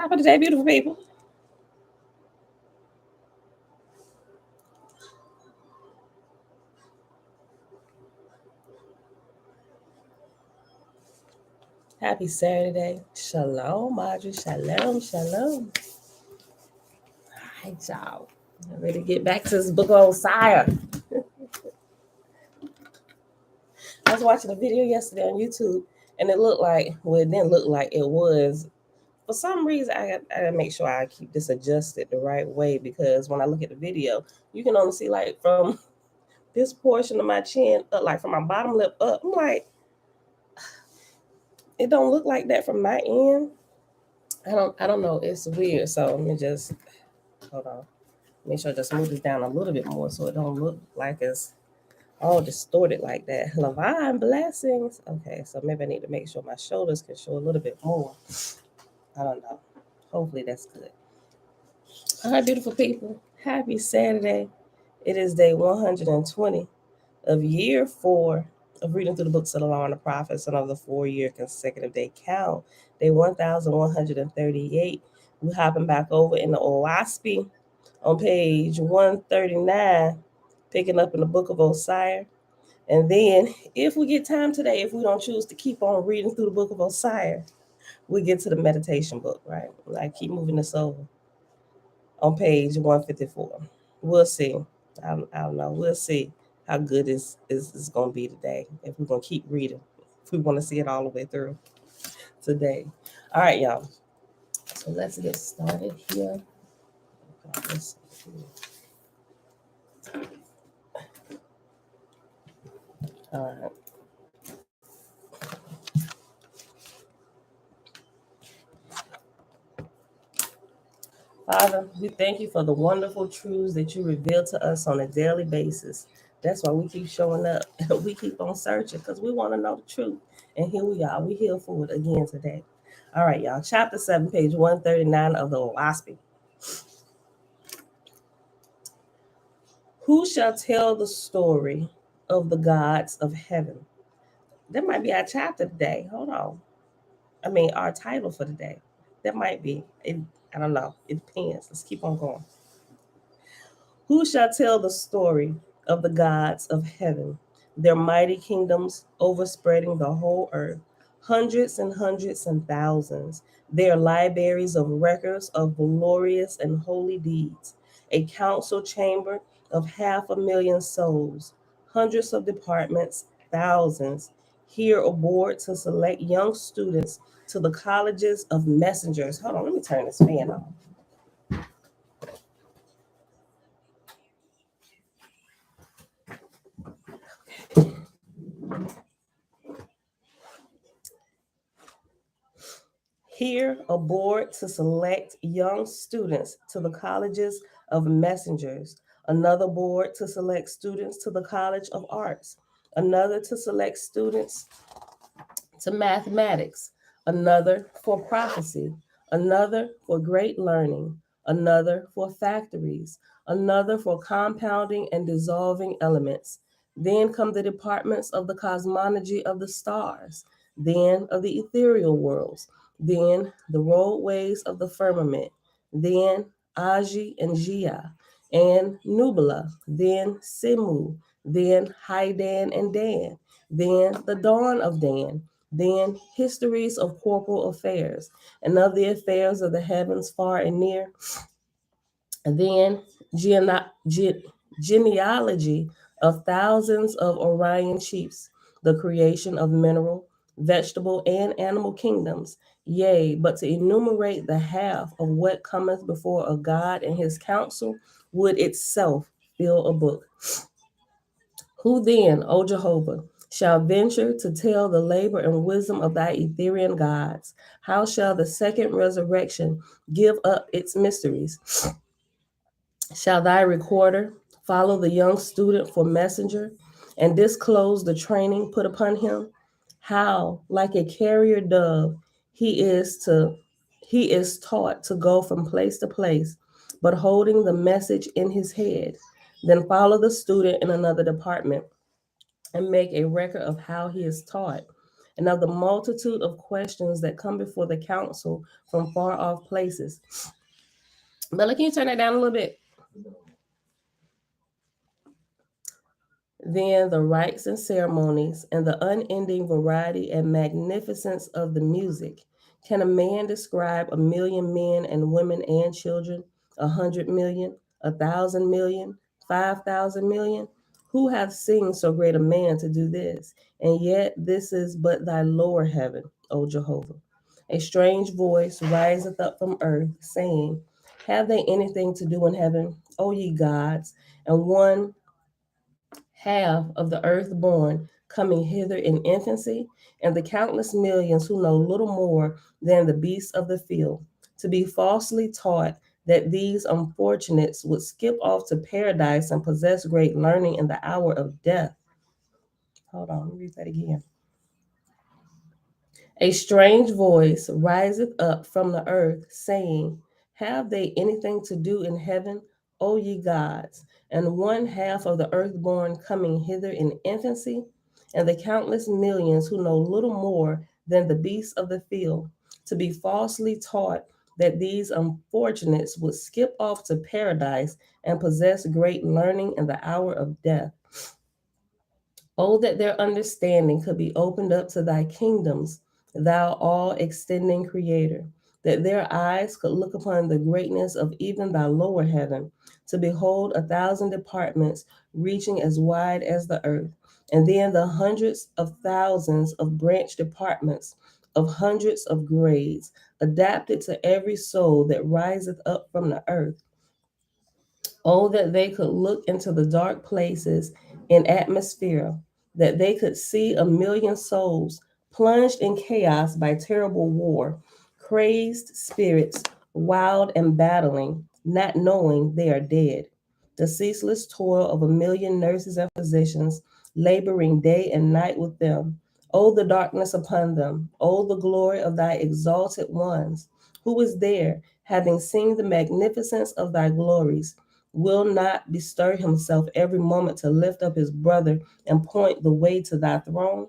Top of the day, beautiful people. Happy Saturday. Shalom, Audrey. Shalom, shalom. All right, y'all. I'm ready to get back to this book of OAHSPE. I was watching a video yesterday on YouTube, and it looked like, well, it didn't look like it was. For some reason, I gotta make sure I keep this adjusted the right way, because when I look at the video, you can only see like from this portion of my chin up, like from my bottom lip up. I'm like, it don't look like that from my end. I don't know. It's weird. So let me just hold on. Make sure I just move this down a little bit more so it don't look like it's all distorted like that. Divine blessings. Okay, so maybe I need to make sure my shoulders can show a little bit more. I don't know. Hopefully that's good. All right, beautiful people. Happy Saturday. It is day 120 of year 4 of reading through the books of the Law and the Prophets, and of the 4-year consecutive day count. Day 1138. We're hopping back over in the OAHSPE on page 139, picking up in the book of OAHSPE. And then, if we get time today, if we don't choose to keep on reading through the book of OAHSPE, we get to the meditation book, right? I keep moving this over on page 154. We'll see. I don't know. We'll see how good is going to be today, if we're going to keep reading, if we want to see it all the way through today. All right, y'all. So let's get started here. All right. Father, we thank you for the wonderful truths that you reveal to us on a daily basis. That's why we keep showing up and we keep on searching, because we want to know the truth. And here we are. We're here for it again today. All right, y'all. Chapter 7, page 139 of the OAHSPE. Who shall tell the story of the gods of heaven? That might be our chapter today. Hold on. I mean, our title for today. That might be. I don't know. It depends. Let's keep on going. Who shall tell the story of the gods of heaven, their mighty kingdoms overspreading the whole earth, hundreds and hundreds and thousands, their libraries of records of glorious and holy deeds, a council chamber of 500,000 souls, hundreds of departments, thousands, here aboard to select young students to the colleges of messengers. Hold on, let me turn this fan on. Here aboard to select young students to the colleges of messengers, another board to select students to the College of Arts, another to select students to mathematics, another for prophecy, another for great learning, another for factories, another for compounding and dissolving elements. Then come the departments of the cosmology of the stars, then of the ethereal worlds, then the roadways of the firmament, then Aji and Gia, and Nubala, then Simu, then Haidan and Dan, then the dawn of Dan, then histories of corporal affairs, and of the affairs of the heavens far and near, and then genealogy of thousands of Orion chiefs, the creation of mineral, vegetable, and animal kingdoms, yea, but to enumerate the half of what cometh before a God and his council would itself fill a book. Who then, O Jehovah, shall venture to tell the labor and wisdom of thy ethereal gods? How shall the second resurrection give up its mysteries? Shall thy recorder follow the young student for messenger and disclose the training put upon him? How, like a carrier dove, he is taught to go from place to place, but holding the message in his head. Then follow the student in another department and make a record of how he is taught, and of the multitude of questions that come before the council from far off places. Bella, can you turn that down a little bit? Then the rites and ceremonies and the unending variety and magnificence of the music. Can a man describe 1,000,000 men and women and children, 100,000,000, 1,000,000,000, 5,000,000,000? Who hath seen so great a man to do this? And yet this is but thy lower heaven, O Jehovah. A strange voice riseth up from earth, saying, have they anything to do in heaven, O ye gods? And one half of the earth born coming hither in infancy, and the countless millions who know little more than the beasts of the field, to be falsely taught that these unfortunates would skip off to paradise and possess great learning in the hour of death. Hold on, let me read that again. A strange voice riseth up from the earth, saying, have they anything to do in heaven, O ye gods? And one half of the earth born coming hither in infancy, and the countless millions who know little more than the beasts of the field, to be falsely taught that these unfortunates would skip off to paradise and possess great learning in the hour of death. Oh, that their understanding could be opened up to thy kingdoms, thou all extending creator, that their eyes could look upon the greatness of even thy lower heaven, to behold 1,000 departments reaching as wide as the earth, and then the hundreds of thousands of branch departments of hundreds of grades, adapted to every soul that riseth up from the earth. Oh, that they could look into the dark places in atmosphere, that they could see 1,000,000 souls plunged in chaos by terrible war, crazed spirits, wild and battling, not knowing they are dead. The ceaseless toil of 1,000,000 nurses and physicians, laboring day and night with them. Oh, the darkness upon them. Oh, the glory of thy exalted ones. Who is there, having seen the magnificence of thy glories, will not bestir himself every moment to lift up his brother and point the way to thy throne?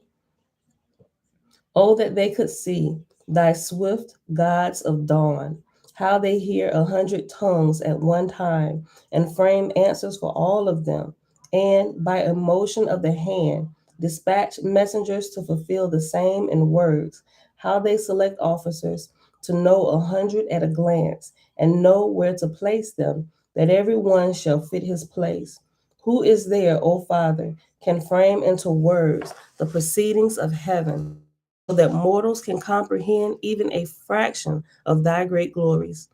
Oh, that they could see thy swift gods of dawn, how they hear 100 tongues at one time and frame answers for all of them, and by a motion of the hand, dispatch messengers to fulfill the same in words, how they select officers to know 100 at a glance and know where to place them, that every one shall fit his place. Who is there, O Father, can frame into words the proceedings of heaven, so that mortals can comprehend even a fraction of thy great glories?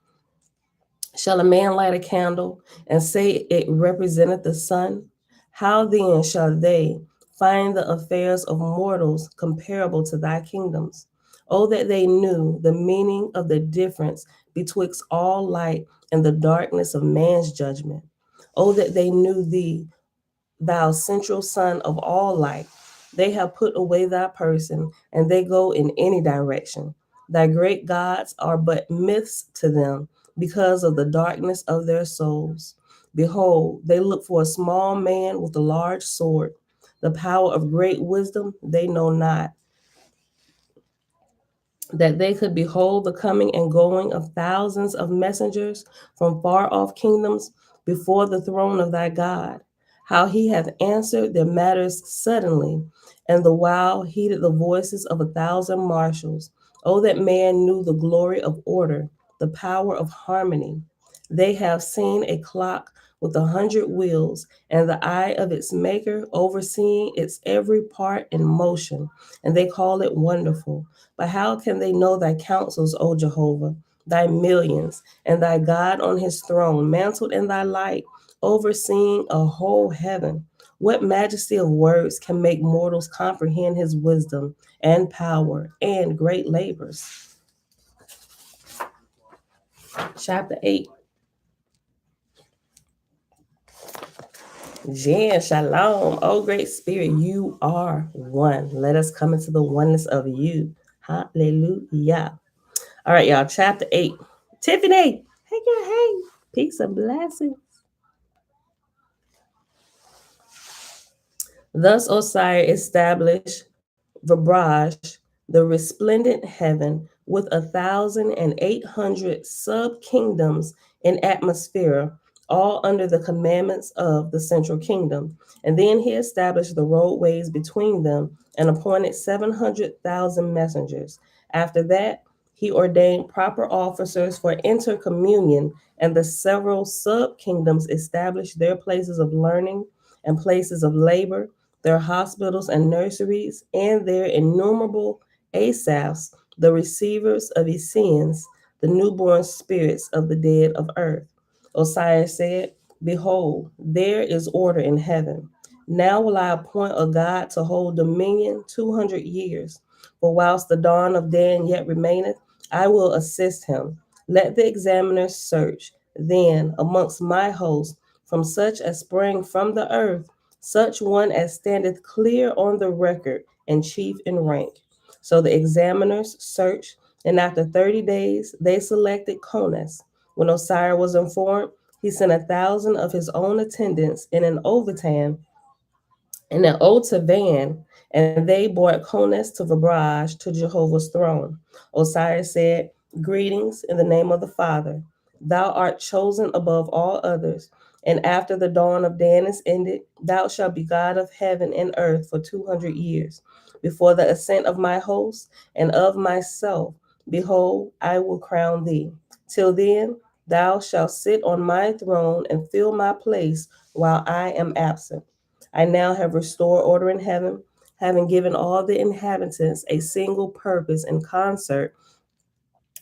Shall a man light a candle and say it representeth the sun? How then shall they find the affairs of mortals comparable to thy kingdoms? Oh, that they knew the meaning of the difference betwixt all light and the darkness of man's judgment. Oh, that they knew thee, thou central sun of all light. They have put away thy person, and they go in any direction. Thy great gods are but myths to them because of the darkness of their souls. Behold, they look for a small man with a large sword. The power of great wisdom they know not, that they could behold the coming and going of thousands of messengers from far off kingdoms before the throne of thy God. How he hath answered their matters suddenly, and the while heeded the voices of 1,000 marshals. Oh, that man knew the glory of order, the power of harmony. They have seen a clock with 100 wheels, and the eye of its maker overseeing its every part in motion, and they call it wonderful. But how can they know thy counsels, O Jehovah, thy millions, and thy God on his throne, mantled in thy light, overseeing a whole heaven? What majesty of words can make mortals comprehend his wisdom and power and great labors? Chapter 8. Jan, shalom. Oh, great spirit, you are one. Let us come into the oneness of you. Hallelujah. All right, y'all. Chapter 8. Tiffany. Hey, girl. Hey. Peace and blessings. Thus Osiris established Vibraj the resplendent heaven with 1,800 sub kingdoms in atmosphere, all under the commandments of the central kingdom. And then he established the roadways between them and appointed 700,000 messengers. After that, he ordained proper officers for intercommunion, and the several sub kingdoms established their places of learning and places of labor, their hospitals and nurseries, and their innumerable Asaphs, the receivers of his sins, the newborn spirits of the dead of earth. Osiris said, Behold, there is order in heaven. Now will I appoint a God to hold dominion 200 years. For whilst the dawn of Dan yet remaineth, I will assist him. Let the examiners search, then amongst my host, from such as sprang from the earth, such one as standeth clear on the record and chief in rank. So the examiners searched, and after 30 days they selected Conus. When Osiris was informed, he sent 1,000 of his own attendants in an overtan and an Otavan, and they brought Conus to Vibraj to Jehovah's throne. Osiris said, Greetings in the name of the Father. Thou art chosen above all others, and after the dawn of Dan is ended, thou shalt be God of heaven and earth for 200 years. Before the ascent of my host and of myself, behold, I will crown thee. Till then, thou shalt sit on my throne and fill my place while I am absent. I now have restored order in heaven, having given all the inhabitants a single purpose in concert,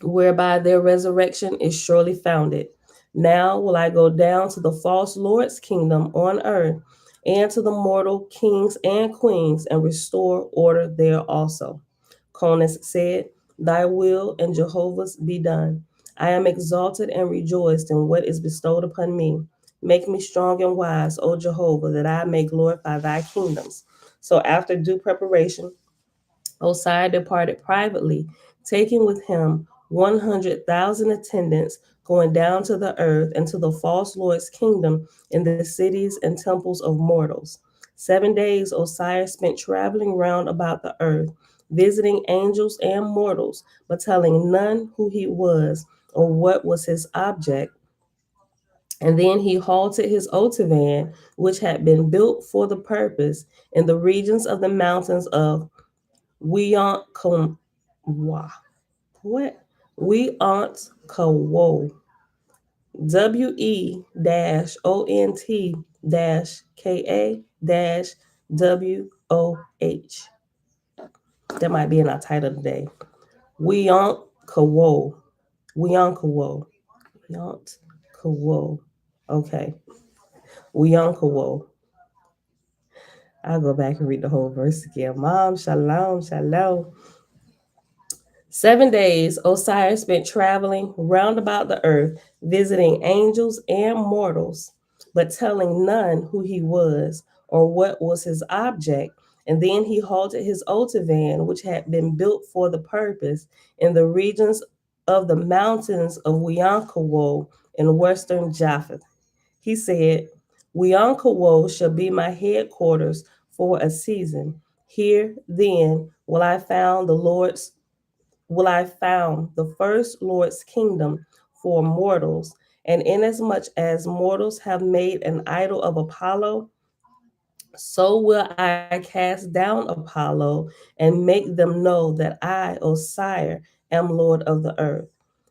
whereby their resurrection is surely founded. Now will I go down to the false Lord's kingdom on earth, and to the mortal kings and queens, and restore order there also. Conus said, Thy will and Jehovah's be done. I am exalted and rejoiced in what is bestowed upon me. Make me strong and wise, O Jehovah, that I may glorify thy kingdoms. So after due preparation, Osiris departed privately, taking with him 100,000 attendants, going down to the earth and to the false Lord's kingdom in the cities and temples of mortals. 7 days Osiris spent traveling round about the earth, visiting angels and mortals, but telling none who he was or what was his object. And then he halted his otavan, which had been built for the purpose, in the regions of the mountains of Weonkawa. What? Weonkawo. WE-ONT-KA-WOH. That might be in our title today. Weonkawo. Weonkawo. Weonkawo. Okay. Weonkawo. I'll go back and read the whole verse again. Mom, shalom, shalom. 7 days Osiris spent traveling round about the earth, visiting angels and mortals, but telling none who he was or what was his object. And then he halted his otavan, which had been built for the purpose, in the regions of the mountains of Weonkawo in western Japheth. He said, Weonkawo shall be my headquarters for a season. Here then will I found the first Lord's kingdom for mortals, and inasmuch as mortals have made an idol of Apollo, so will I cast down Apollo and make them know that I, Osiris, am Lord of the earth.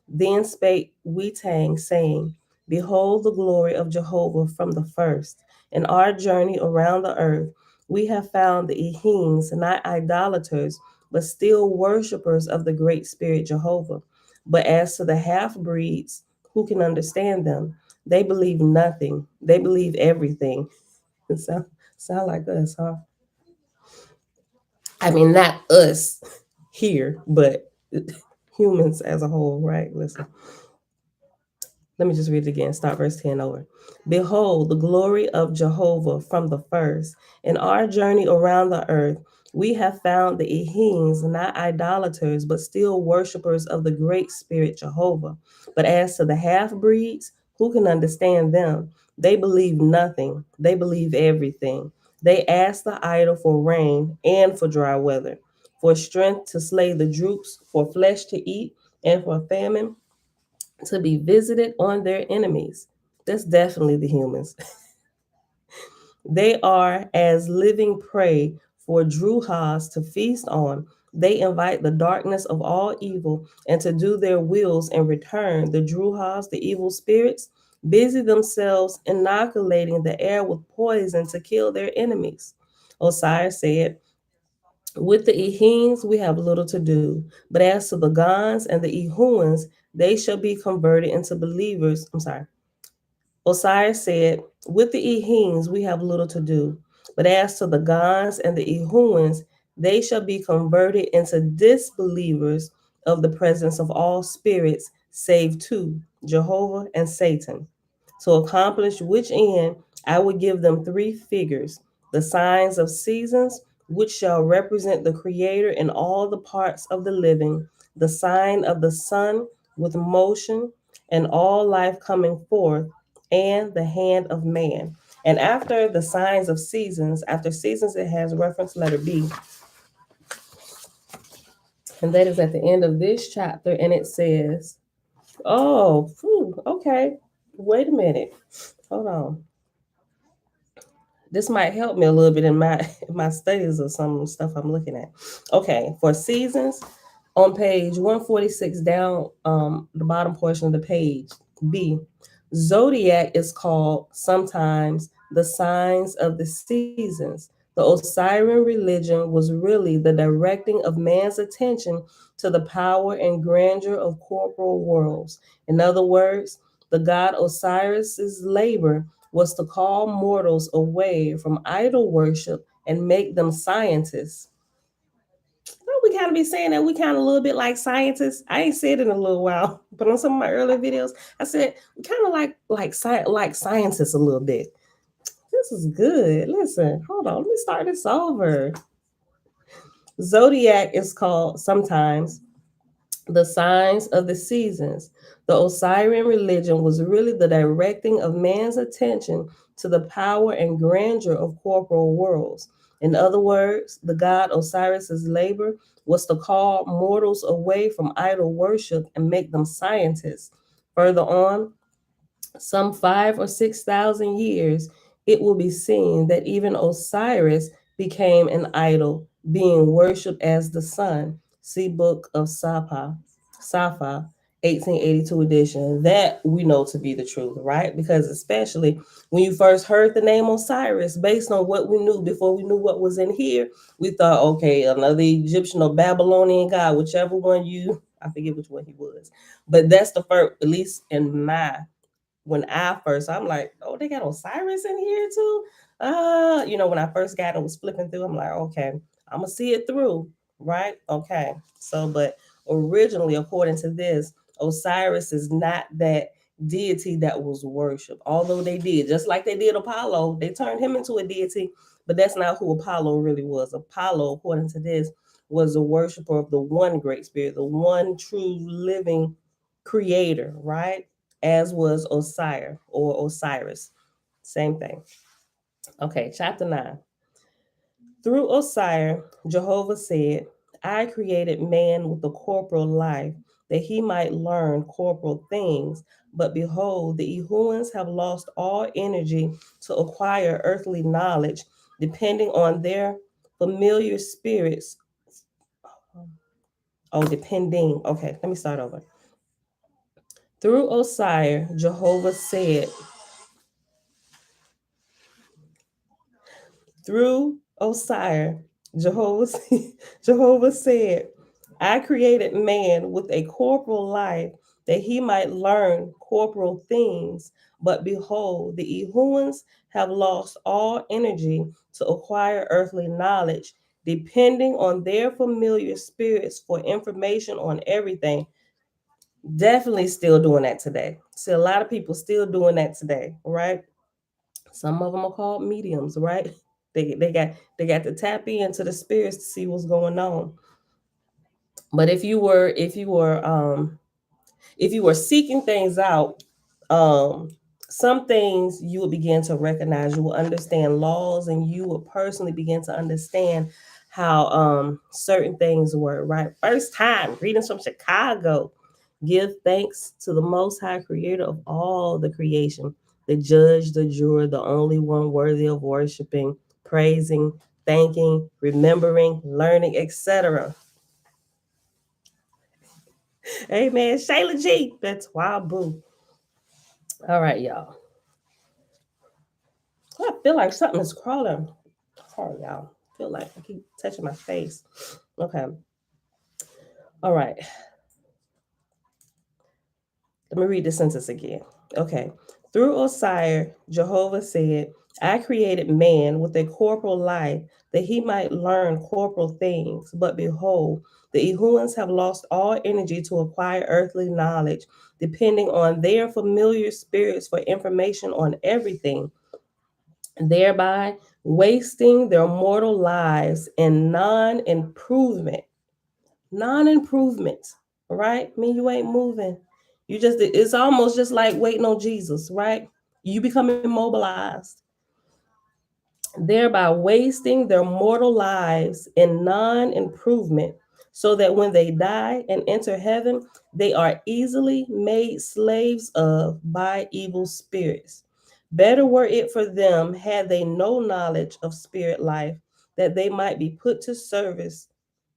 Then spake Wetang, saying, Behold the glory of Jehovah from the first. In our journey around the earth, we have found the Ehims, not idolaters, but still worshippers of the great spirit Jehovah. But as to the half breeds, who can understand them? They believe nothing, they believe everything. Sound like us, huh? I mean, not us here, but humans as a whole, right? Listen. Let me just read it again. Start verse 10 over. Behold, the glory of Jehovah from the first. In our journey around the earth, we have found the Ehims, not idolaters, but still worshippers of the great spirit Jehovah. But as to the half breeds, who can understand them? They believe nothing, they believe everything. They ask the idol for rain and for dry weather. for strength to slay the droops, for flesh to eat, and for famine to be visited on their enemies. That's definitely the humans. They are as living prey for Druhas to feast on. They invite the darkness of all evil and to do their wills in return. The Druhas, the evil spirits, busy themselves inoculating the air with poison to kill their enemies. Osiris said, with the Ehines we have little to do, but as to the Gons and the Ehuans, they shall be converted into believers. I'm sorry. Osiris said, with the Ehines we have little to do, but as to the Gons and the Ehuans, they shall be converted into disbelievers of the presence of all spirits, save two, Jehovah and Satan. To accomplish which end I would give them three figures, the signs of seasons, which shall represent the Creator in all the parts of the living, the sign of the sun with motion and all life coming forth, and the hand of man. And after the signs of seasons, after seasons, it has reference letter B. And that is at the end of this chapter. And it says, oh, okay. Wait a minute. Hold on. This might help me a little bit in my studies of some stuff I'm looking at. Okay, for seasons, on page 146 down the bottom portion of the page, B, zodiac is called sometimes the signs of the seasons. The Osirian religion was really the directing of man's attention to the power and grandeur of corporal worlds. In other words, the god Osiris's labor was to call mortals away from idol worship and make them scientists. We kind of be saying that we kind of a little bit like scientists. I ain't said it in a little while, but on some of my earlier videos, I said we kind of like scientists a little bit. This is good. Listen, hold on. Let me start this over. Zodiac is called sometimes the signs of the seasons. The Osirian religion was really the directing of man's attention to the power and grandeur of corporal worlds. In other words, the god Osiris's labor was to call mortals away from idol worship and make them scientists. Further on, some 5 or 6 thousand years, it will be seen that even Osiris became an idol, being worshipped as the sun. See Book of Safa, 1882 edition. That we know to be the truth, right? Because especially when you first heard the name Osiris, based on what we knew before we knew what was in here, we thought, okay, another Egyptian or Babylonian god, whichever one I forget which one he was. But that's the first, at least in my when I first, I'm like, oh, they got Osiris in here too. When I first got it, was flipping through. I'm like, okay, I'm gonna see it through, right? Okay. So, but originally, according to this, Osiris is not that deity that was worshipped. Although they did, just like they did Apollo, they turned him into a deity, but that's not who Apollo really was. Apollo, according to this, was a worshiper of the one great spirit, the one true living creator, right? As was Osiris. Same thing. Okay, chapter 9. Through Osiris, Jehovah said, I created man with a corporal life, that he might learn corporal things. But behold, the Ehuans have lost all energy to acquire earthly knowledge, depending on their familiar spirits. Depending. Okay, let me start over. Through Osiris, Jehovah said, through Osiris, Jehovah, Jehovah said, I created man with a corporal life that he might learn corporal things. But behold, the Ehuans have lost all energy to acquire earthly knowledge, depending on their familiar spirits for information on everything. Definitely still doing that today. See, a lot of people still doing that today, right? Some of them are called mediums, right? They got to tap into the spirits to see what's going on. But if you were seeking things out, um, some things you will begin to recognize. You will understand laws, and you will personally begin to understand how certain things were, right? First time, greetings from Chicago. Give thanks to the Most High Creator of all the creation, the Judge, the Juror, the only one worthy of worshiping, praising, thanking, remembering, learning, etc. Amen. Shayla G. That's wild boo. All right, y'all. I feel like something is crawling. Sorry, y'all. I feel like I keep touching my face. Okay. All right. Let me read the sentence again. Okay. Through Osiris, Jehovah said, I created man with a corporal life that he might learn corporal things. But behold, the Ehuans have lost all energy to acquire earthly knowledge, depending on their familiar spirits for information on everything, thereby wasting their mortal lives in non-improvement. Non-improvement, right? I mean, you ain't moving. You just, it's almost just like waiting on Jesus, right? You become immobilized, thereby wasting their mortal lives in non-improvement, so that when they die and enter heaven, they are easily made slaves of by evil spirits. Better were it for them had they no knowledge of spirit life, that they might be put to service,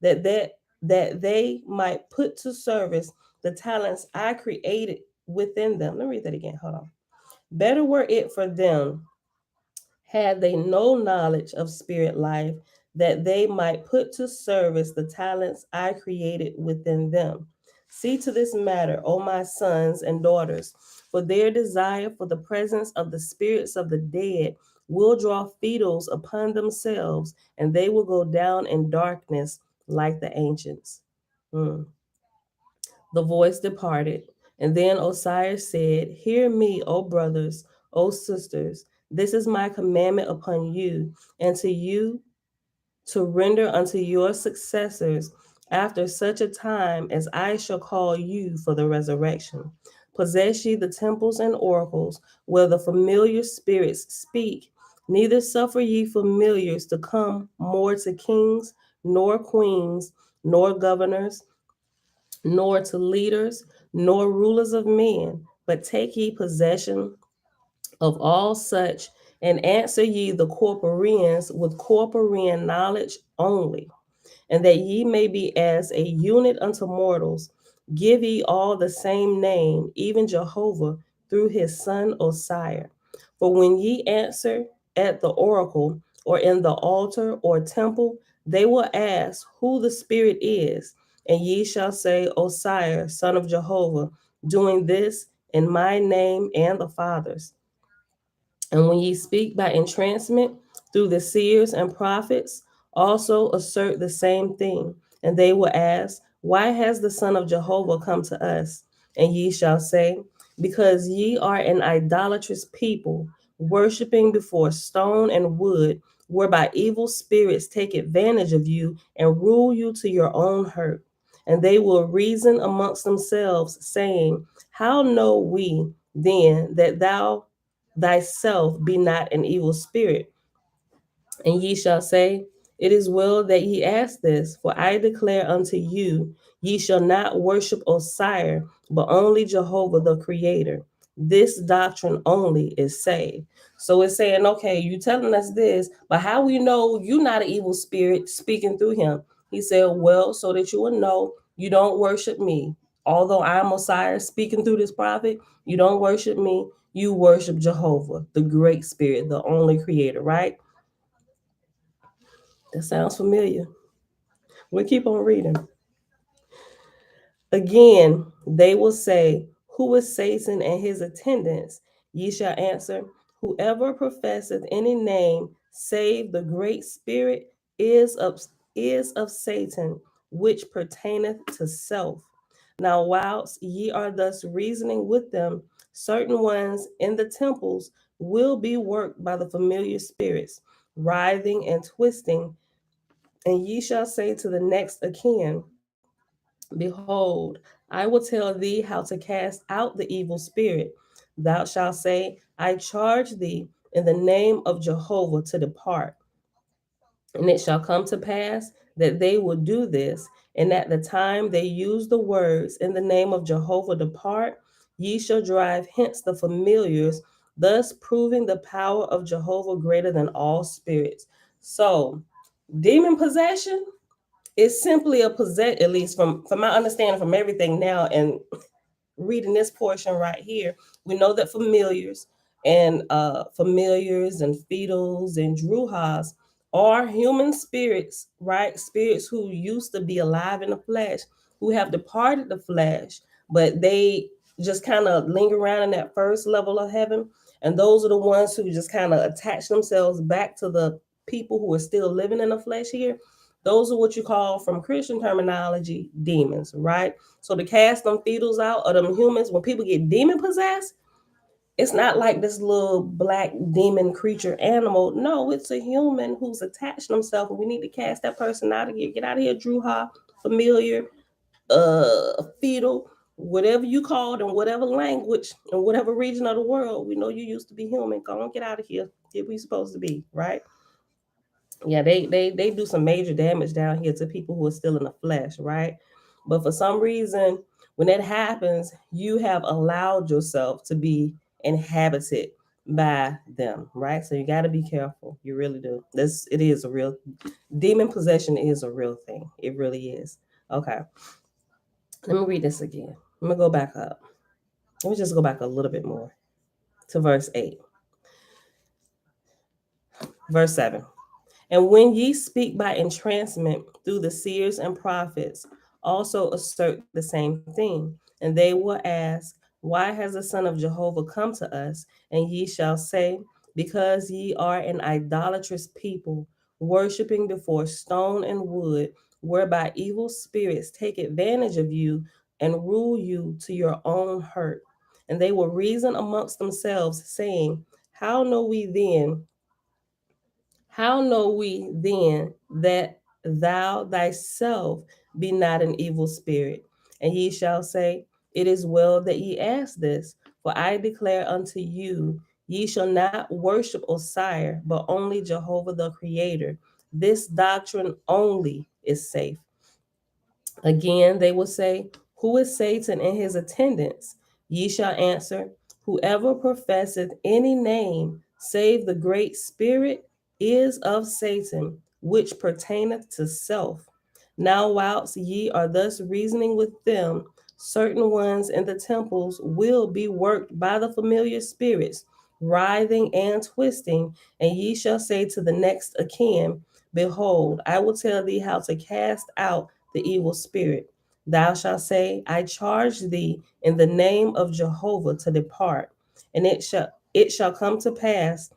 that they might put to service the talents I created within them. Let me read that again. Hold on. Better were it for them had they no knowledge of spirit life, that they might put to service the talents I created within them. See to this matter, O my sons and daughters, for their desire for the presence of the spirits of the dead will draw fetals upon themselves, and they will go down in darkness like the ancients. Mm. The voice departed, and then Osiris said, Hear me, O brothers, O sisters, this is my commandment upon you, and to you to render unto your successors after such a time as I shall call you for the resurrection. Possess ye the temples and oracles where the familiar spirits speak, neither suffer ye familiars to come more to kings, nor queens, nor governors, nor to leaders, nor rulers of men, but take ye possession of all such, and answer ye the corporeans with corporean knowledge only, and that ye may be as a unit unto mortals. Give ye all the same name, even Jehovah, through his son Osiris. For when ye answer at the oracle, or in the altar or temple, they will ask who the Spirit is, and ye shall say, Osiris, son of Jehovah, doing this in my name and the Father's. And when ye speak by entrancement through the seers and prophets, also assert the same thing. And they will ask, Why has the Son of Jehovah come to us? And ye shall say, Because ye are an idolatrous people, worshiping before stone and wood, whereby evil spirits take advantage of you and rule you to your own hurt. And they will reason amongst themselves, saying, How know we then that thou thyself be not an evil spirit? And ye shall say, It is well that ye ask this, for I declare unto you, ye shall not worship Osiris, but only Jehovah the Creator. This doctrine only is saved. So it's saying, okay, you telling us this, but how we know you not an evil spirit speaking through him? He said, well, so that you will know you don't worship me. Although I'm Osiris speaking through this prophet, you don't worship me. You worship Jehovah, the great spirit, the only creator, right? That sounds familiar. We'll keep on reading. Again, they will say, Who is Satan and his attendants? Ye shall answer, Whoever professeth any name save the great spirit is of Satan, which pertaineth to self. Now, whilst ye are thus reasoning with them, certain ones in the temples will be worked by the familiar spirits, writhing and twisting. And ye shall say to the next akin, Behold, I will tell thee how to cast out the evil spirit. Thou shalt say, I charge thee in the name of Jehovah to depart. And it shall come to pass that they will do this, and at the time they use the words in the name of Jehovah depart, ye shall drive hence the familiars, thus proving the power of Jehovah greater than all spirits. So, demon possession is simply a possess, at least from my understanding from everything now, and reading this portion right here, we know that familiars and fetals and druhas are human spirits, right? Spirits who used to be alive in the flesh, who have departed the flesh, but they just kind of linger around in that first level of heaven. And those are the ones who just kind of attach themselves back to the people who are still living in the flesh here. Those are what you call, from Christian terminology, demons, right? So to cast them fetals out or them humans, when people get demon possessed, it's not like this little black demon creature animal. No, it's a human who's attached themselves, and we need to cast that person out of here. Get out of here, Druha, familiar, fetal, whatever you called in whatever language in whatever region of the world. We know you used to be human. Go on, get out of here. Get where you supposed to be, right? Yeah, they do some major damage down here to people who are still in the flesh, right? But for some reason, when that happens, you have allowed yourself to be inhabited by them, right? So you got to be careful. You really do. This it is a real demon possession is a real thing. It really is. Okay, let me read this again. I'm gonna go back up. Let me just go back a little bit more to verse 8. Verse 7. And when ye speak by entrancement through the seers and prophets, also assert the same thing. And they will ask, why has the Son of Jehovah come to us? And ye shall say, because ye are an idolatrous people, worshiping before stone and wood, whereby evil spirits take advantage of you and rule you to your own hurt. And they will reason amongst themselves, saying, how know we then that thou thyself be not an evil spirit? And ye shall say, it is well that ye ask this, for I declare unto you, ye shall not worship Osiris, but only Jehovah the Creator. This doctrine only is safe. Again, they will say, who is Satan and his attendants? Ye shall answer, whoever professeth any name save the great spirit is of Satan, which pertaineth to self. Now, whilst ye are thus reasoning with them, certain ones in the temples will be worked by the familiar spirits, writhing and twisting, and ye shall say to the next akin, behold, I will tell thee how to cast out the evil spirit. Thou shalt say, I charge thee in the name of Jehovah to depart. And it shall come to pass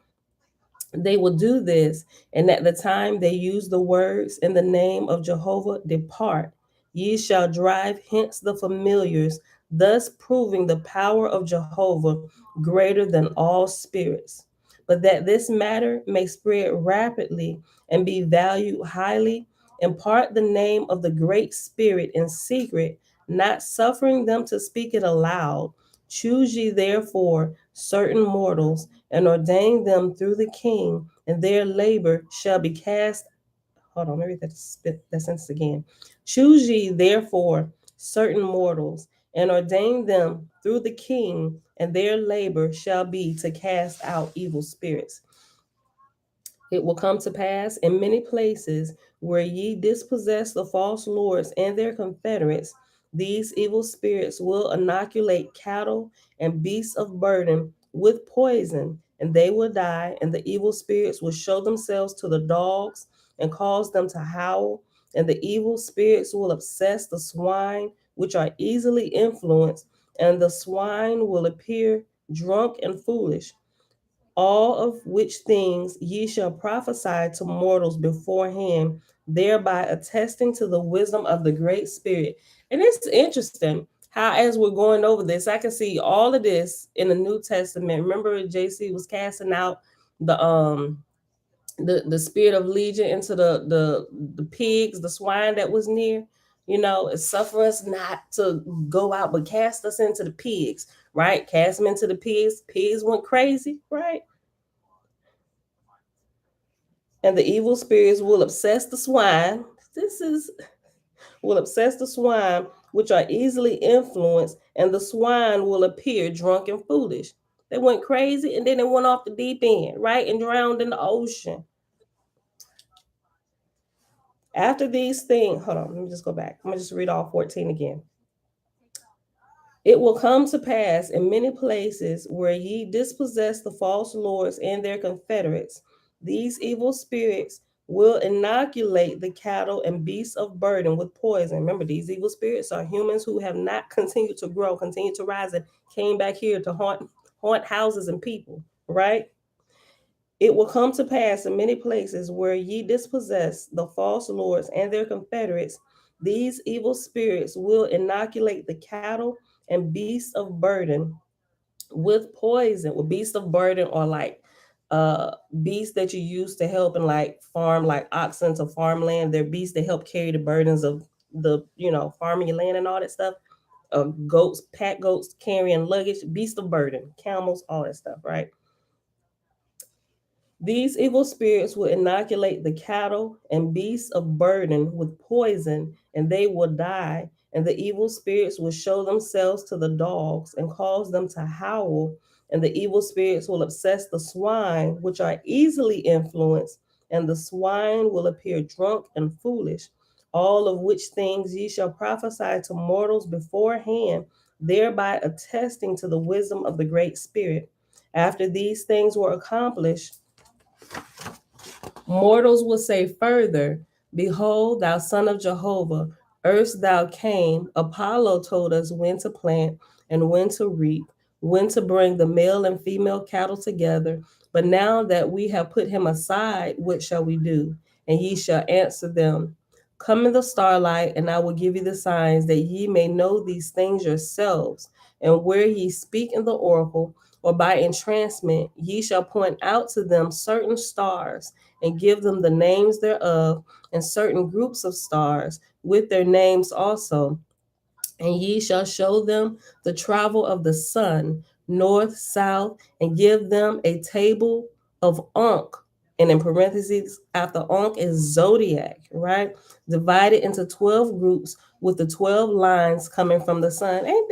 they will do this, and at the time they use the words in the name of Jehovah, depart. Ye shall drive hence the familiars, thus proving the power of Jehovah greater than all spirits. But that this matter may spread rapidly and be valued highly, impart the name of the great spirit in secret, not suffering them to speak it aloud. Choose ye therefore certain mortals and ordain them through the king, and their labor shall be cast. Hold on, let me read that sentence again. Choose ye therefore certain mortals and ordain them through the king, and their labor shall be to cast out evil spirits. It will come to pass in many places where ye dispossess the false lords and their confederates, these evil spirits will inoculate cattle and beasts of burden with poison, and they will die, and the evil spirits will show themselves to the dogs and cause them to howl, and the evil spirits will obsess the swine, which are easily influenced, and the swine will appear drunk and foolish, all of which things ye shall prophesy to mortals beforehand, thereby attesting to the wisdom of the great spirit. And it's interesting how, as we're going over this, I can see all of this in the New Testament. Remember, JC was casting out the the spirit of legion into the pigs, the swine that was near. Suffer us not to go out, but cast us into the pigs, right? Cast them into the pigs. Pigs went crazy, right? And the evil spirits will obsess the swine. This is will obsess the swine, which are easily influenced, and the swine will appear drunk and foolish. They went crazy and then they went off the deep end, right? And drowned in the ocean. After these things, hold on, let me just go back. I'm gonna just read all 14 again. It will come to pass in many places where ye dispossess the false lords and their confederates. These evil spirits will inoculate the cattle and beasts of burden with poison. Remember, these evil spirits are humans who have not continued to grow, continued to rise, and came back here to haunt houses and people, right? It will come to pass in many places where ye dispossess the false lords and their confederates. These evil spirits will inoculate the cattle and beasts of burden with poison. With beasts of burden or like beasts that you use to help in like farm, like oxen to farmland. They're beasts that help carry the burdens of the farming your land and all that stuff. Goats, pack goats carrying luggage, beasts of burden, camels, all that stuff, right? These evil spirits will inoculate the cattle and beasts of burden with poison, and they will die. And the evil spirits will show themselves to the dogs and cause them to howl. And the evil spirits will obsess the swine, which are easily influenced, and the swine will appear drunk and foolish. All of which things ye shall prophesy to mortals beforehand, thereby attesting to the wisdom of the Great Spirit. After these things were accomplished, mortals will say further, behold, thou son of Jehovah, erst thou came. Apollo told us when to plant and when to reap, when to bring the male and female cattle together. But now that we have put him aside, what shall we do? And ye shall answer them, come in the starlight, and I will give you the signs that ye may know these things yourselves. And where ye speak in the oracle, or by entrancement, ye shall point out to them certain stars and give them the names thereof, and certain groups of stars with their names also. And ye shall show them the travel of the sun, north, south, and give them a table of Ankh. And in parentheses, after Ankh is zodiac, right? Divided into 12 groups with the 12 lines coming from the sun. Ain't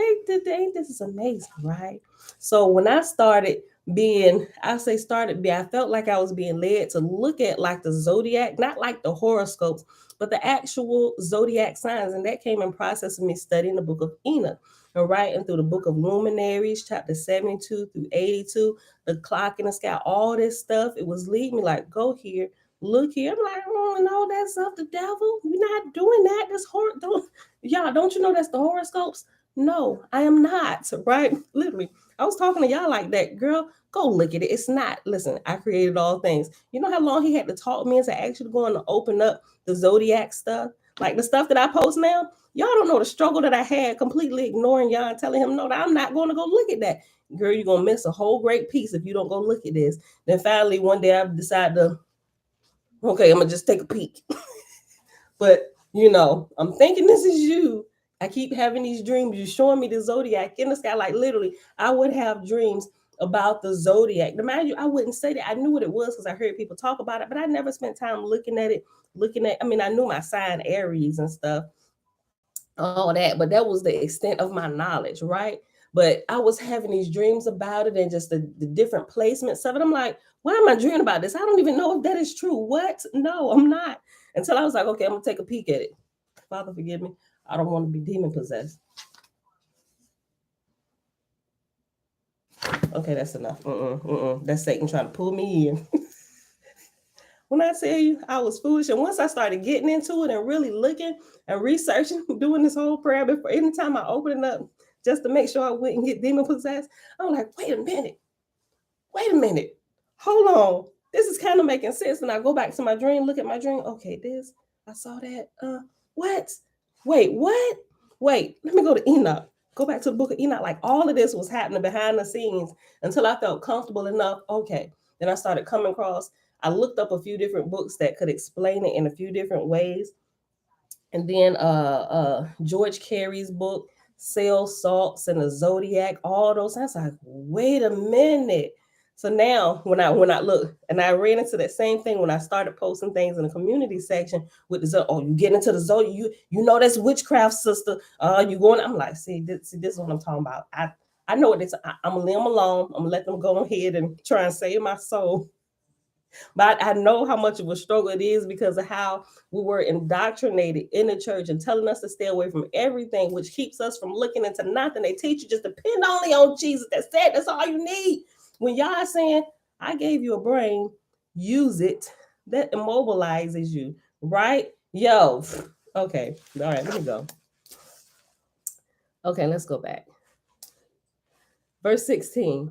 this is amazing, right? So when I started I felt like I was being led to look at like the zodiac, not like the horoscopes, but the actual zodiac signs. And that came in process of me studying the book of Enoch and writing through the book of luminaries, chapter 72 through 82, the clock in the sky, all this stuff. It was leading me like, go here, look here. I'm like, oh, and all that stuff, the devil. We're not doing that. That's y'all, don't you know that's the horoscopes? No, I am not, right? Literally. I was talking to y'all like that, girl. Go look at it. It's not. Listen, I created all things. You know how long he had to talk me into actually going to open up the zodiac stuff, like the stuff that I post now. Y'all don't know the struggle that I had completely ignoring y'all and telling him, no, that I'm not going to go look at that. Girl, you're going to miss a whole great piece if you don't go look at this. Then finally, one day I decided to, okay, I'm going to just take a peek. But, I'm thinking this is you. I keep having these dreams. You're showing me the zodiac in the sky. Like literally, I would have dreams about the zodiac. To mind you, I wouldn't say that. I knew what it was because I heard people talk about it, but I never spent time looking at it. I knew my sign Aries and stuff, all that, but that was the extent of my knowledge, right? But I was having these dreams about it and just the different placements of it. I'm like, why am I dreaming about this? I don't even know if that is true. What? No, I'm not. Until I was like, okay, I'm gonna take a peek at it. Father, forgive me. I don't want to be demon possessed. Okay, that's enough. That's Satan trying to pull me in. When I tell you I was foolish, and once I started getting into it and really looking and researching, doing this whole prayer before anytime I open it up, just to make sure I wouldn't get demon possessed, I'm like, wait a minute, hold on. This is kind of making sense. And I go back to my dream, look at my dream. Okay, this, I saw that. What? Wait, what? Wait, let me go to Enoch. Go back to the book of Enoch. Like all of this was happening behind the scenes until I felt comfortable enough. Okay. Then I started coming across, I looked up a few different books that could explain it in a few different ways. And then George Carey's book, Cell Salts and the Zodiac, all those. I was like, wait a minute. So now when I look, and I ran into that same thing when I started posting things in the community section with the oh, you get into the zodiac, you know that's witchcraft, sister. You going, I'm like, see this is what I'm talking about. I know what it's. I'm gonna leave them alone. I'm gonna let them go ahead and try and save my soul. But I know how much of a struggle it is because of how we were indoctrinated in the church and telling us to stay away from everything, which keeps us from looking into nothing. They teach you just depend only on Jesus. That's it. That's all you need. When y'all are saying, I gave you a brain, use it. That immobilizes you, right? Yo, okay. All right, let me go. Okay, let's go back. Verse 16.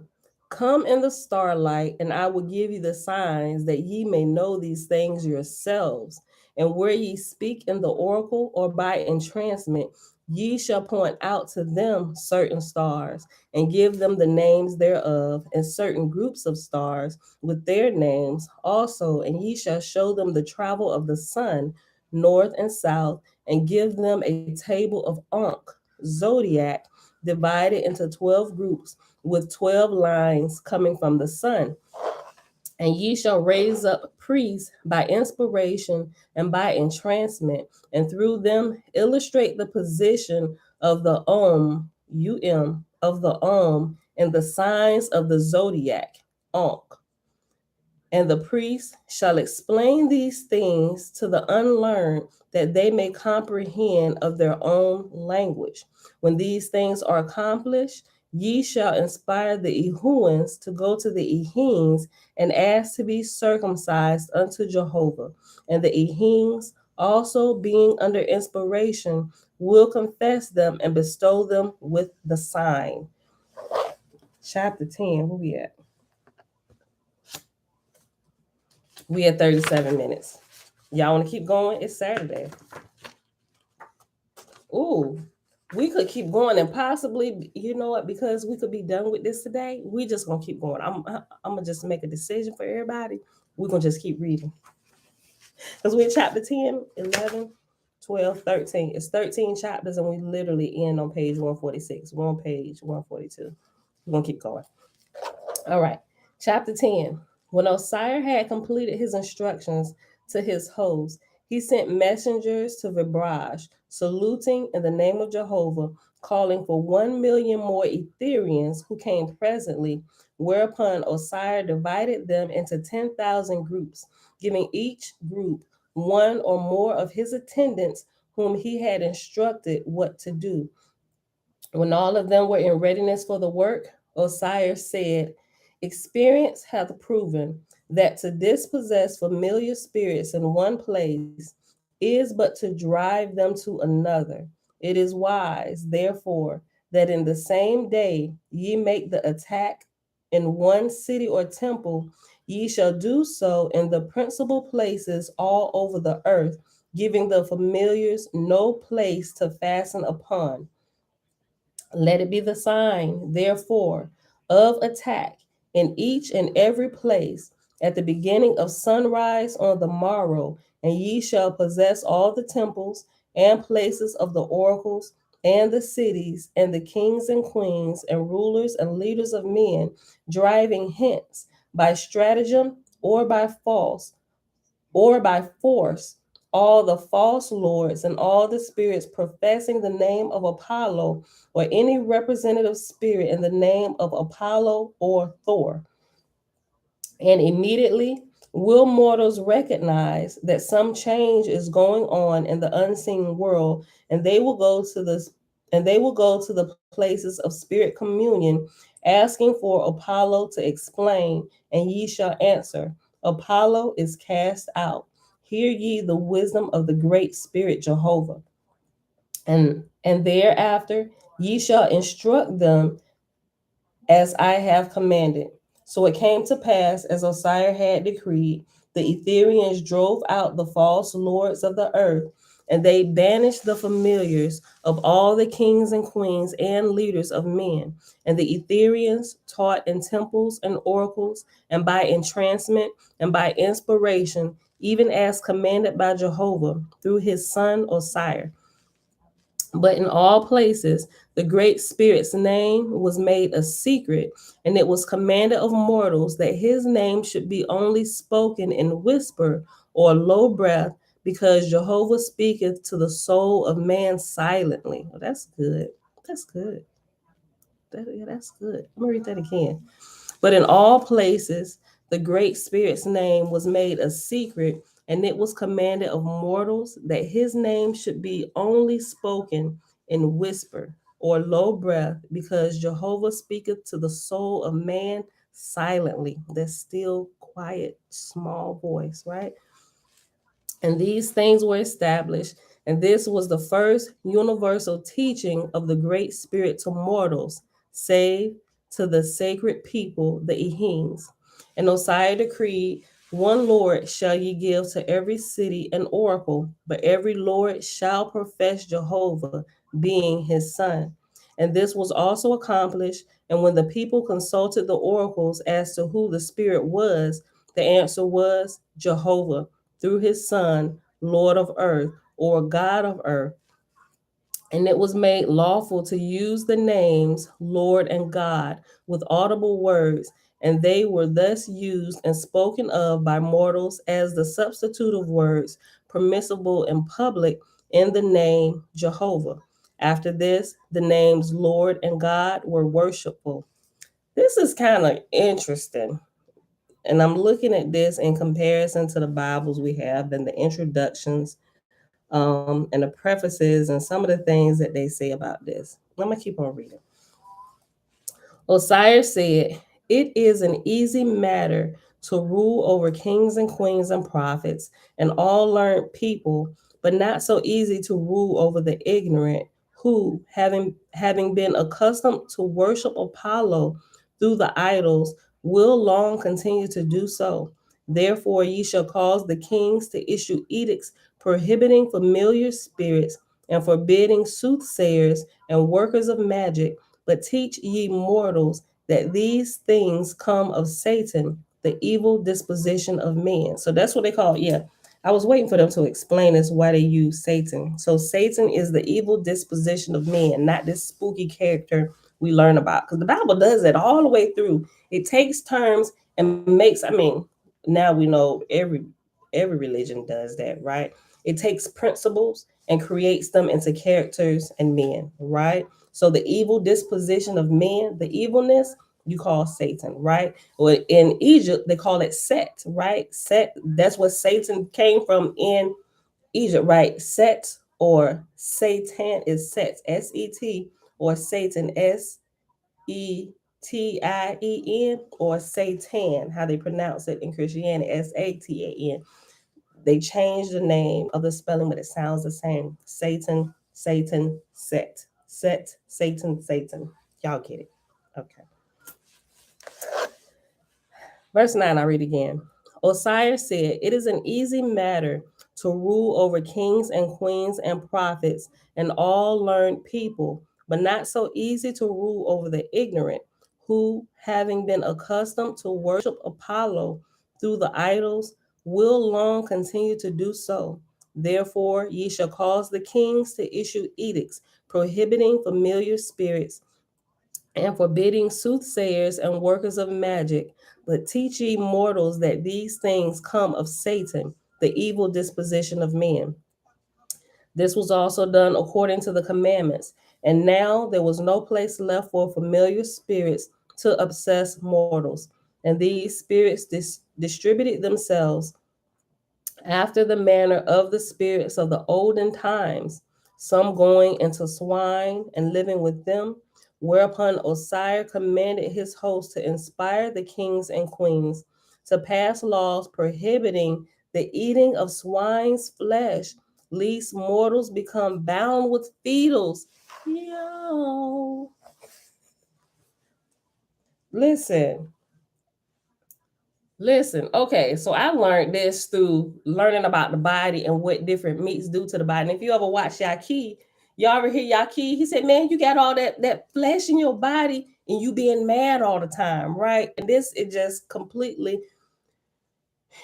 Come in the starlight, and I will give you the signs that ye may know these things yourselves. And where ye speak in the oracle or by entrancement, ye shall point out to them certain stars, and give them the names thereof, and certain groups of stars with their names also. And ye shall show them the travel of the sun, north and south, and give them a table of Ankh, zodiac, divided into 12 groups with 12 lines coming from the sun. And ye shall raise up priests by inspiration and by entrancement, and through them illustrate the position of the of the and the signs of the zodiac, Ankh. And the priest shall explain these things to the unlearned, that they may comprehend of their own language. When these things are accomplished, ye shall inspire the Ehuans to go to the Ehines and ask to be circumcised unto Jehovah. And the Ehines, also being under inspiration, will confess them and bestow them with the sign. Chapter 10, where we at? We at 37 minutes. Y'all want to keep going? It's Saturday. Ooh, we could keep going and possibly, you know what, because we could be done with this today, we just gonna keep going. I'm gonna just make a decision for everybody. We're gonna just keep reading. Because we're in chapter 10, 11, 12, 13. It's 13 chapters, and we literally end on page 146. We're on page 142. We're gonna keep going. All right. Chapter 10. When Osiris had completed his instructions to his host, he sent messengers to Vibraj, saluting in the name of Jehovah, calling for 1,000,000 more Etherians who came presently, whereupon Osiris divided them into 10,000 groups, giving each group one or more of his attendants whom he had instructed what to do. When all of them were in readiness for the work, Osiris said, experience hath proven that to dispossess familiar spirits in one place is but to drive them to another. It is wise, therefore, that in the same day ye make the attack in one city or temple, ye shall do so in the principal places all over the earth, giving the familiars no place to fasten upon. Let it be the sign, therefore, of attack in each and every place at the beginning of sunrise on the morrow, and ye shall possess all the temples and places of the oracles and the cities and the kings and queens and rulers and leaders of men, driving hence by stratagem or by force all the false lords and all the spirits professing the name of Apollo or any representative spirit in the name of Apollo or Thor. And immediately will mortals recognize that some change is going on in the unseen world, and they will go to the places of spirit communion, asking for Apollo to explain, and ye shall answer, Apollo is cast out. Hear ye the wisdom of the great spirit Jehovah. And thereafter ye shall instruct them as I have commanded. So it came to pass, as Osiris had decreed, the Etherians drove out the false lords of the earth, and they banished the familiars of all the kings and queens and leaders of men. And the Etherians taught in temples and oracles, and by entrancement, and by inspiration, even as commanded by Jehovah through his son Osiris. But in all places, The Great Spirit's name was made a secret, and it was commanded of mortals that his name should be only spoken in whisper or low breath, because Jehovah speaketh to the soul of man silently. Well, that's good. That's good. That's good. I'm going to read that again. But in all places, the Great Spirit's name was made a secret, and it was commanded of mortals that his name should be only spoken in whisper or low breath, because Jehovah speaketh to the soul of man silently. That still, quiet, small voice, right? And these things were established, and this was the first universal teaching of the Great Spirit to mortals, save to the sacred people, the Ehims. And Osiah decreed, one Lord shall ye give to every city an oracle, but every Lord shall profess Jehovah, being his son. And this was also accomplished, and when the people consulted the oracles as to who the Spirit was, the answer was Jehovah, through his son, Lord of earth, or God of earth. And it was made lawful to use the names Lord and God with audible words, and they were thus used and spoken of by mortals as the substitutive words permissible in public in the name Jehovah. After this, the names Lord and God were worshipful. This is kind of interesting. And I'm looking at this in comparison to the Bibles we have and the introductions and the prefaces and some of the things that they say about this. I'm going to keep on reading. Osiris said, it is an easy matter to rule over kings and queens and prophets and all learned people, but not so easy to rule over the ignorant, who, having been accustomed to worship Apollo through the idols, will long continue to do so. Therefore, ye shall cause the kings to issue edicts prohibiting familiar spirits and forbidding soothsayers and workers of magic, but teach ye mortals that these things come of Satan, the evil disposition of men. So that's what they call it. Yeah. I was waiting for them to explain this, why they use Satan. So Satan is the evil disposition of men, not this spooky character we learn about. Because the Bible does it all the way through. It takes terms and makes, now we know every religion does that, right? It takes principles and creates them into characters and men, right? So the evil disposition of men, the evilness, you call Satan, right? Or in Egypt, they call it Set, right? Set, that's what Satan came from in Egypt, right? Set or Satan is Set, S-E-T, or Satan, S-E-T-I-E-N, or Satan, how they pronounce it in Christianity, S-A-T-A-N. They changed the name of the spelling, but it sounds the same. Satan, Satan, Set. Set, Satan, Satan. Y'all get it. Okay. Verse 9, I read again. Osiris said, it is an easy matter to rule over kings and queens and prophets and all learned people, but not so easy to rule over the ignorant, who, having been accustomed to worship Apollo through the idols, will long continue to do so. Therefore, ye shall cause the kings to issue edicts prohibiting familiar spirits and forbidding soothsayers and workers of magic, but teach ye mortals that these things come of Satan, the evil disposition of men. This was also done according to the commandments, and now there was no place left for familiar spirits to obsess mortals, and these spirits distributed themselves after the manner of the spirits of the olden times, some going into swine and living with them, whereupon Osiris commanded his host to inspire the kings and queens to pass laws prohibiting the eating of swine's flesh, lest mortals become bound with fetters. Yo, listen. Listen, okay, so I learned this through learning about the body and what different meats do to the body. And if you ever watch Yaki, y'all ever hear Yaki? He said, man, you got all that flesh in your body and you being mad all the time, right? And this is just completely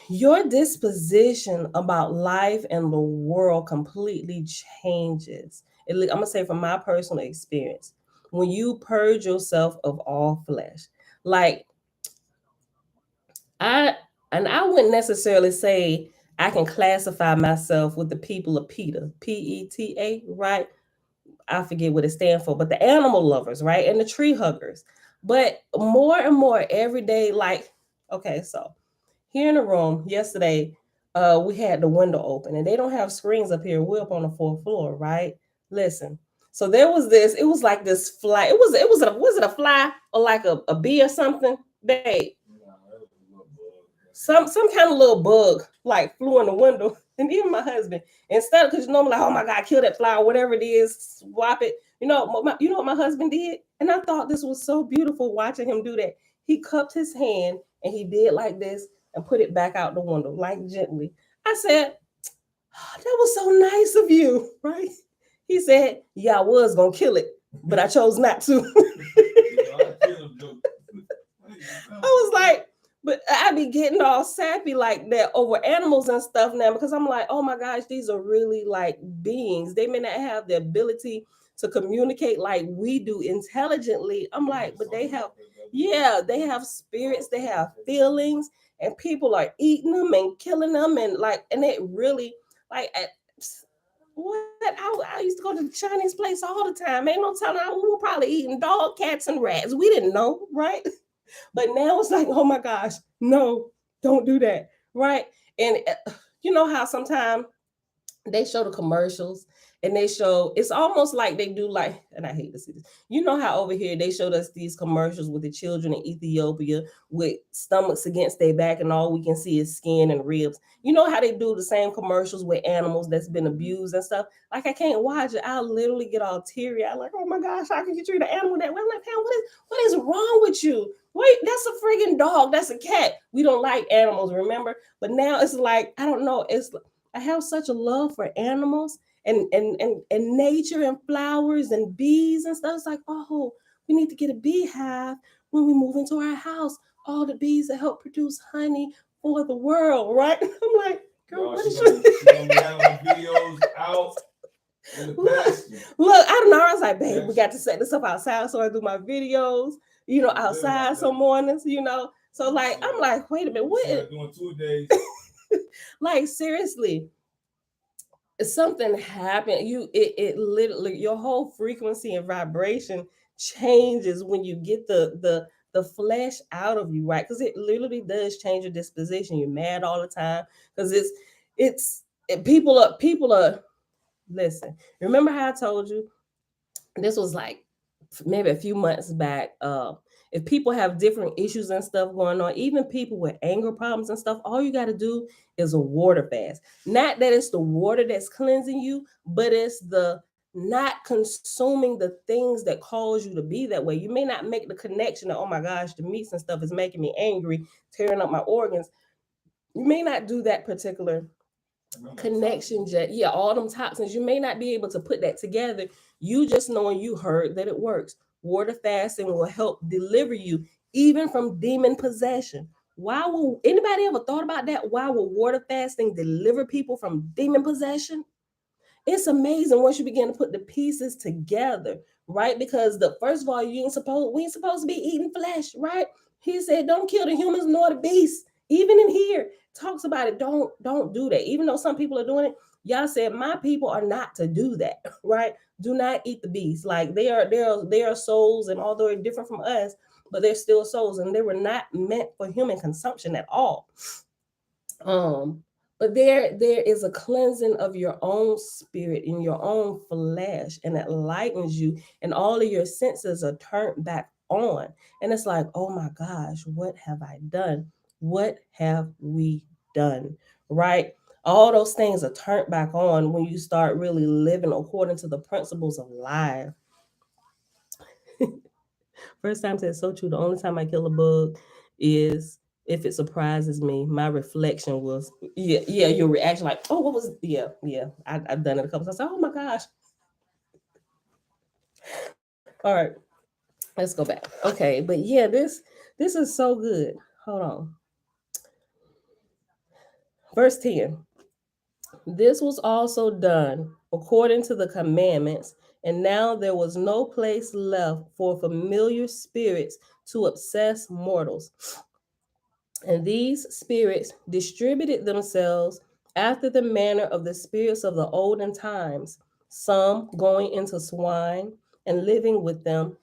your disposition about life and the world completely changes. I'm gonna say from my personal experience. when you purge yourself of all flesh. Like I wouldn't necessarily say I can classify myself with the people of PETA, PETA, right? I forget what it stands for, but the animal lovers, right? And the tree huggers. But more and more every day, like, okay, so here in the room yesterday, we had the window open and they don't have screens up here. We're up on the fourth floor, right? Listen. So there was this, it was like this fly. Was it a fly or like a bee or something? Babe, some kind of little bug like flew in the window. And even my husband, instead of, because you know, I'm like, oh my God, kill that fly or whatever it is, swap it. You know what my husband did? And I thought this was so beautiful watching him do that. He cupped his hand and he did like this and put it back out the window, like gently. I said, oh, that was so nice of you, right? He said, yeah, I was gonna kill it, but I chose not to. I was like, but I be getting all sappy like that over animals and stuff now, because I'm like, oh my gosh, these are really like beings. They may not have the ability to communicate like we do intelligently. I'm like, but they have, yeah, they have spirits, they have feelings, and people are eating them and killing them, and like, and it really like. What I used to go to the Chinese place all the time. Ain't no telling, we were probably eating dog, cats, and rats. We didn't know, right? But now it's like, oh my gosh, no, don't do that, right? And you know how sometimes they show the commercials and they show, it's almost like they do like, and I hate to see this, you know how over here they showed us these commercials with the children in Ethiopia with stomachs against their back and all we can see is skin and ribs. You know how they do the same commercials with animals that's been abused and stuff. Like I can't watch it, I'll literally get all teary. I'm like, oh my gosh, how can you treat an animal that way? I'm like, Pam, what is wrong with you? Wait, that's a friggin' dog, that's a cat. We don't like animals, remember? But now it's like, I don't know, it's, I have such a love for animals and nature and flowers and bees and stuff. It's like, oh, we need to get a beehive when we move into our house. All the bees that help produce honey for the world, right? I'm like, girl, what is she gonna be having videos out in the past? Look, I don't know. I was like, babe, we got to set this up outside so I do my videos, you know, outside some mornings, you know. So like, I'm like, wait a minute, what? Doing 2 days. Like seriously, something happened. It literally, your whole frequency and vibration changes when you get the flesh out of you, right? Because it literally does change your disposition. You're mad all the time because people are listen. Remember how I told you this was like maybe a few months back. If people have different issues and stuff going on, even people with anger problems and stuff, all you got to do is a water fast. Not that it's the water that's cleansing you, but it's the not consuming the things that cause you to be that way. You may not make the connection that, oh my gosh, the meats and stuff is making me angry, tearing up my organs. You may not do that particular connection jet, yeah, all them toxins, you may not be able to put that together. You just knowing you heard that it works. Water fasting will help deliver you even from demon possession. Why will anybody ever thought about that? Why will water fasting deliver people from demon possession? It's amazing once you begin to put the pieces together, right? Because the first of all, we ain't supposed to be eating flesh, right? He said, don't kill the humans nor the beasts. Even in here, talks about it. Don't do that. Even though some people are doing it, y'all said my people are not to do that, right? Do not eat the beasts. Like they are souls, and although they're different from us, but they're still souls, and they were not meant for human consumption at all. Um, but there is a cleansing of your own spirit in your own flesh, and it lightens you, and all of your senses are turned back on. And it's like, oh my gosh, what have I done? What have we done? Right? All those things are turned back on when you start really living according to the principles of life. First time said so true. The only time I kill a bug is if it surprises me. My reflection was, yeah, your reaction, like, oh, what was, yeah. I've done it a couple times. Oh my gosh. All right, let's go back. Okay, but yeah, this is so good. Hold on. Verse 10. This was also done according to the commandments and now there was no place left for familiar spirits to obsess mortals. And these spirits distributed themselves after the manner of the spirits of the olden times, some going into swine and living with them,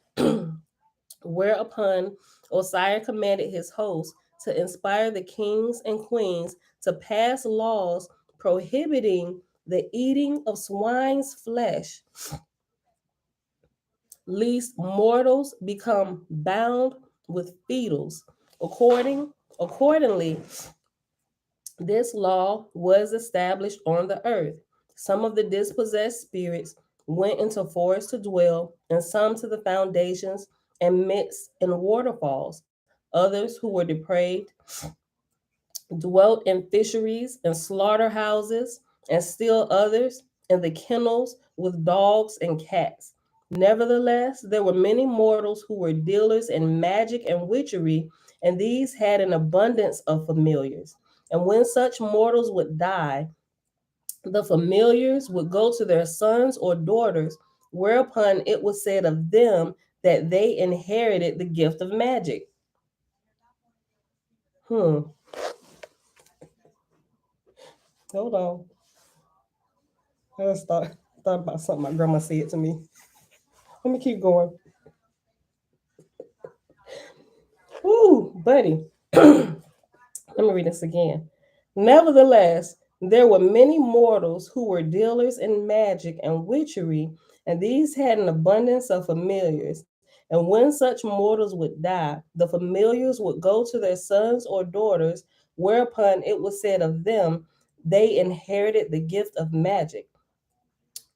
whereupon Osiris commanded his hosts to inspire the kings and queens to pass laws prohibiting the eating of swine's flesh, lest mortals become bound with fetters. Accordingly, this law was established on the earth. Some of the dispossessed spirits went into forests to dwell, and some to the foundations and midst in waterfalls. Others who were depraved dwelt in fisheries and slaughterhouses, and still others in the kennels with dogs and cats. Nevertheless, there were many mortals who were dealers in magic and witchery, and these had an abundance of familiars. And when such mortals would die, the familiars would go to their sons or daughters, whereupon it was said of them that they inherited the gift of magic. Hmm. Hold on. I just thought about something my grandma said to me. Let me keep going. Ooh, buddy. Let me read this again. Nevertheless, there were many mortals who were dealers in magic and witchery, and these had an abundance of familiars. And when such mortals would die, the familiars would go to their sons or daughters, whereupon it was said of them, they inherited the gift of magic.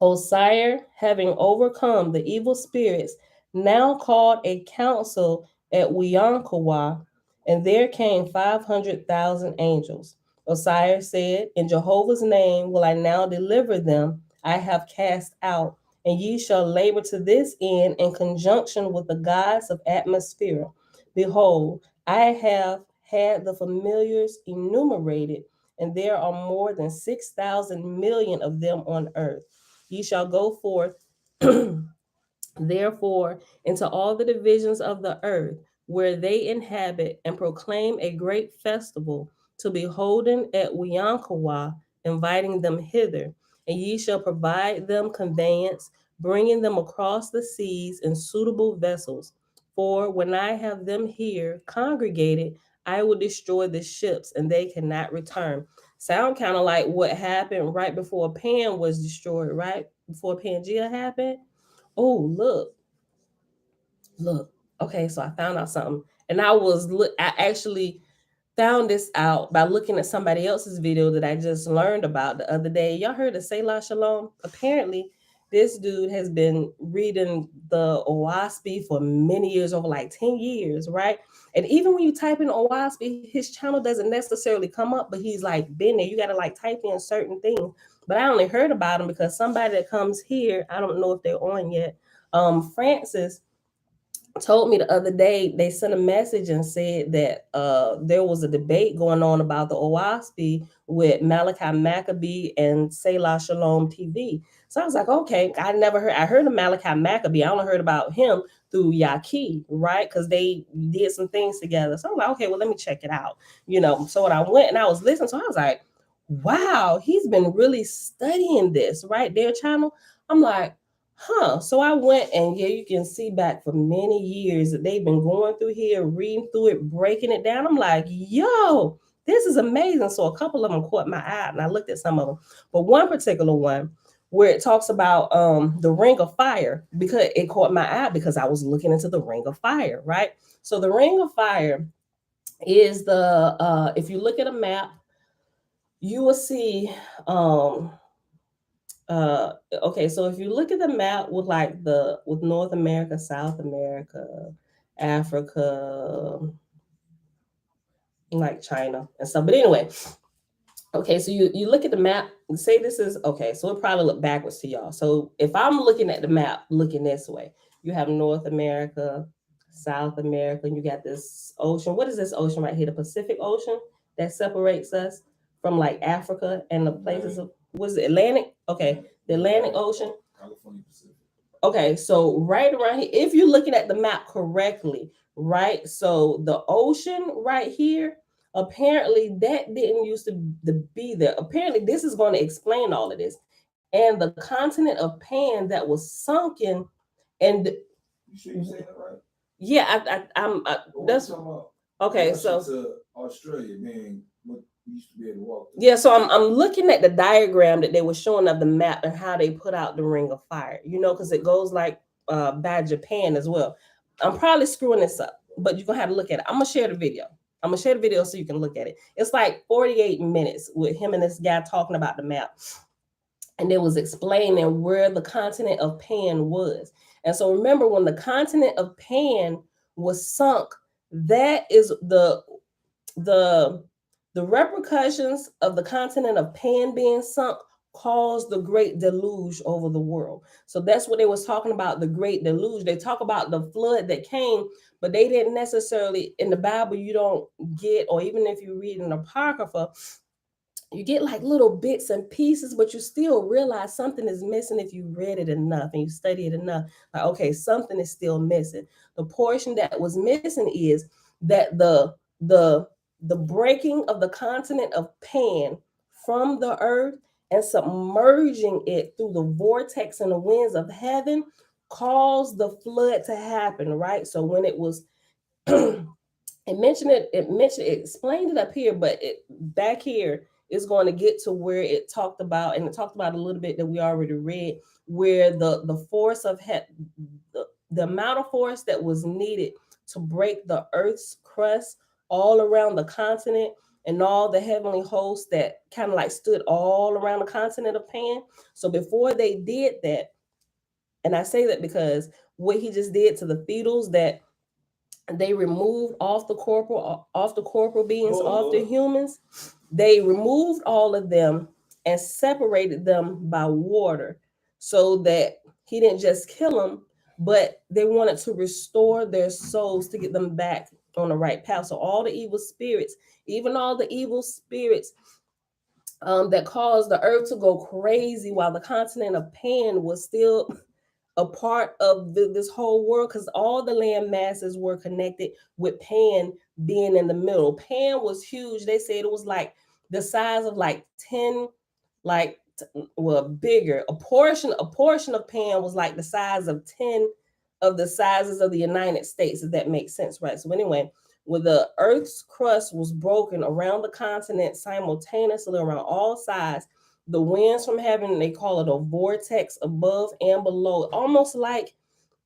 Osiris, having overcome the evil spirits, now called a council at Wiankawa, and there came 500,000 angels. Osiris said, in Jehovah's name will I now deliver them, I have cast out, and ye shall labor to this end in conjunction with the gods of atmosphere. Behold, I have had the familiars enumerated, and there are more than 6,000 million of them on earth. Ye shall go forth, therefore, into all the divisions of the earth, where they inhabit, and proclaim a great festival to be holden at Wiankawa, inviting them hither. And ye shall provide them conveyance, bringing them across the seas in suitable vessels. For when I have them here congregated, I will destroy the ships, and they cannot return. Sound kind of like what happened right before Pan was destroyed, right? Before Pangea happened. Oh, look. Okay, so I found out something. And I actually found this out by looking at somebody else's video that I just learned about the other day. Y'all heard of Selah Shalom? Apparently, this dude has been reading the OAHSPE for many years, over like 10 years, right? And even when you type in OAHSPE, his channel doesn't necessarily come up, but he's like been there. You got to like type in certain things. But I only heard about him because somebody that comes here, I don't know if they're on yet, Francis, told me the other day they sent a message and said that there was a debate going on about the OAHSPE with Malachi Maccabee and Selah Shalom TV. So I was like, okay, I heard of Malachi Maccabee. I only heard about him through Yaki, right? Because they did some things together. So I'm like, okay, well, let me check it out. So when I went and I was listening, so I was like, wow, he's been really studying this, right? Their channel. I'm like, huh. So I went, and yeah, you can see back for many years that they've been going through here, reading through it, breaking it down. I'm like, yo, this is amazing. So a couple of them caught my eye, and I looked at some of them. But one particular one where it talks about the ring of fire, because it caught my eye because I was looking into the ring of fire, right? So the ring of fire is if you look at a map, you will see okay, so if you look at the map with with North America, South America, Africa, like China and stuff. But anyway, okay, so you look at the map and say this is okay, so it probably look backwards to y'all. So if I'm looking at the map looking this way, you have North America, South America, and you got this ocean. What is this ocean right here? The Pacific Ocean that separates us from like Africa and the places of, what is it, Atlantic? Okay, the Atlantic Ocean. California Pacific. Okay, so right around here, if you're looking at the map correctly, right? So the ocean right here, apparently that didn't used to be there. Apparently, this is going to explain all of this. And the continent of Pan that was sunken, and You sure you saying that right? yeah, that's okay. So to Australia being what we used to be able to walk through. yeah, so I'm looking at the diagram that they were showing of the map and how they put out the ring of fire. You know, because it goes like by Japan as well. I'm probably screwing this up, but you're gonna have to look at it. I'm gonna share the video. I'm gonna share the video so you can look at it. It's like 48 minutes with him and this guy talking about the map, and it was explaining where the continent of Pan was. And so remember, when the continent of Pan was sunk, that is the the repercussions of the continent of Pan being sunk caused the great deluge over the world. So that's what they was talking about, the great deluge. They talk about the flood that came, but they didn't necessarily, in the Bible, you don't get, or even if you read in Apocrypha, you get like little bits and pieces, but you still realize something is missing if you read it enough and you study it enough. Like, okay, something is still missing. The portion that was missing is that the breaking of the continent of Pan from the earth and submerging it through the vortex and the winds of heaven caused the flood to happen, right? So when it was it explained it up here, but it back here is going to get to where it talked about, and it talked about a little bit that we already read, where the force of the amount of force that was needed to break the earth's crust all around the continent, and all the heavenly hosts that kind of like stood all around the continent of Pan. So before they did that, and I say that because what he just did to the fetals, that they removed off the corporal beings, off the humans. They removed all of them and separated them by water, so that he didn't just kill them, but they wanted to restore their souls to get them back on the right path. So all the evil spirits, even all the evil spirits that caused the earth to go crazy while the continent of Pan was still a part of this whole world, because all the land masses were connected with Pan being in the middle. Pan was huge. They said it was like the size of like 10, like well, bigger. A portion of Pan was like the size of 10 of the sizes of the United States, if that makes sense, right? So anyway, when the earth's crust was broken around the continent simultaneously around all sides, the winds from heaven, they call it a vortex above and below, almost like,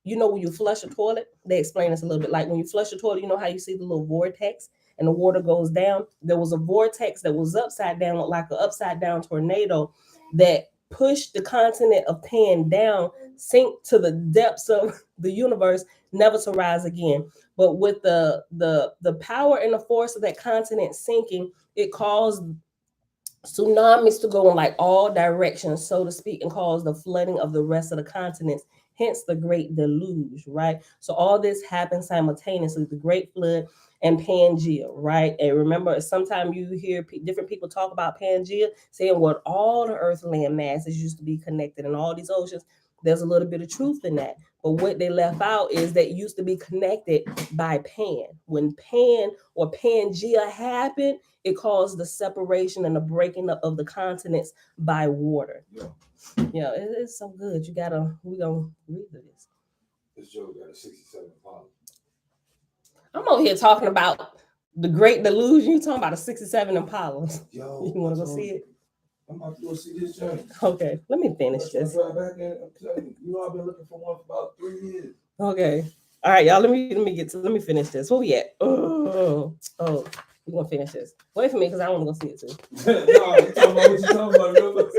you know, when you flush a toilet, they explain this a little bit. Like when you flush a toilet, you know how you see the little vortex and the water goes down. There was a vortex that was upside down, like an upside down tornado, that pushed the continent of Pan down, sink to the depths of the universe, never to rise again. But with the power and the force of that continent sinking, it caused tsunamis to go in like all directions, so to speak, and cause the flooding of the rest of the continents. Hence the great deluge, right? So all this happened simultaneously, the great flood and Pangea, right? And remember, sometimes you hear different people talk about Pangea, saying what all the earth land masses used to be connected in all these oceans. There's a little bit of truth in that. But what they left out is that used to be connected by Pan. When Pan or Pangea happened, it caused the separation and the breaking up of the continents by water. Yeah. Yeah, it's so good. We gonna read this. This joke got a 67 pounds. I'm over here talking about the Great Delusion. You talking about a 67 Impala. Yo, you want to go see it? I'm about to go see this joint. Okay, let me finish this. Drive back in. I'm telling you, I've been looking for one for about 3 years. Okay. All right, y'all. Let me finish this. Where we at? Oh, we're gonna finish this. Wait for me, because I want to go see it too. No, you talking about what you talking about?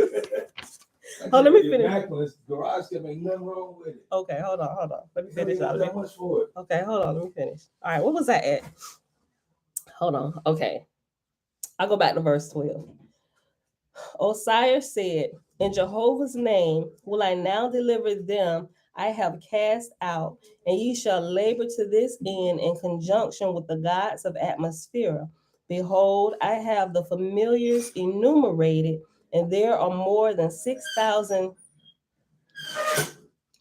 Oh, let me finish. Garage kept ain't nothing wrong with it. Okay, hold on. Let me finish. That much for it. Okay, hold on. Let me finish. All right, what was that at? Hold on. Okay, I'll go back to verse 12. Osiris said, "In Jehovah's name will I now deliver them I have cast out, and ye shall labor to this end in conjunction with the gods of atmosphere. Behold, I have the familiars enumerated, and there are more than 6,000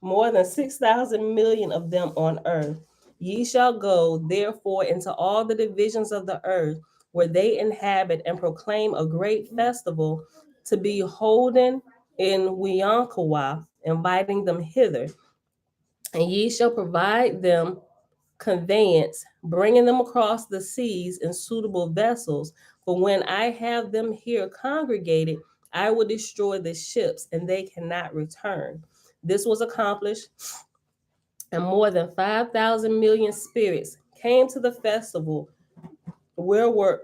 more than 6,000 million of them on earth. Ye shall go, therefore, into all the divisions of the earth where they inhabit, and proclaim a great festival to be holden in Weonkawa, inviting them hither. And ye shall provide them conveyance, bringing them across the seas in suitable vessels. For when I have them here congregated, I will destroy the ships, and they cannot return. This was accomplished, and more than 5,000 million spirits came to the festival, where were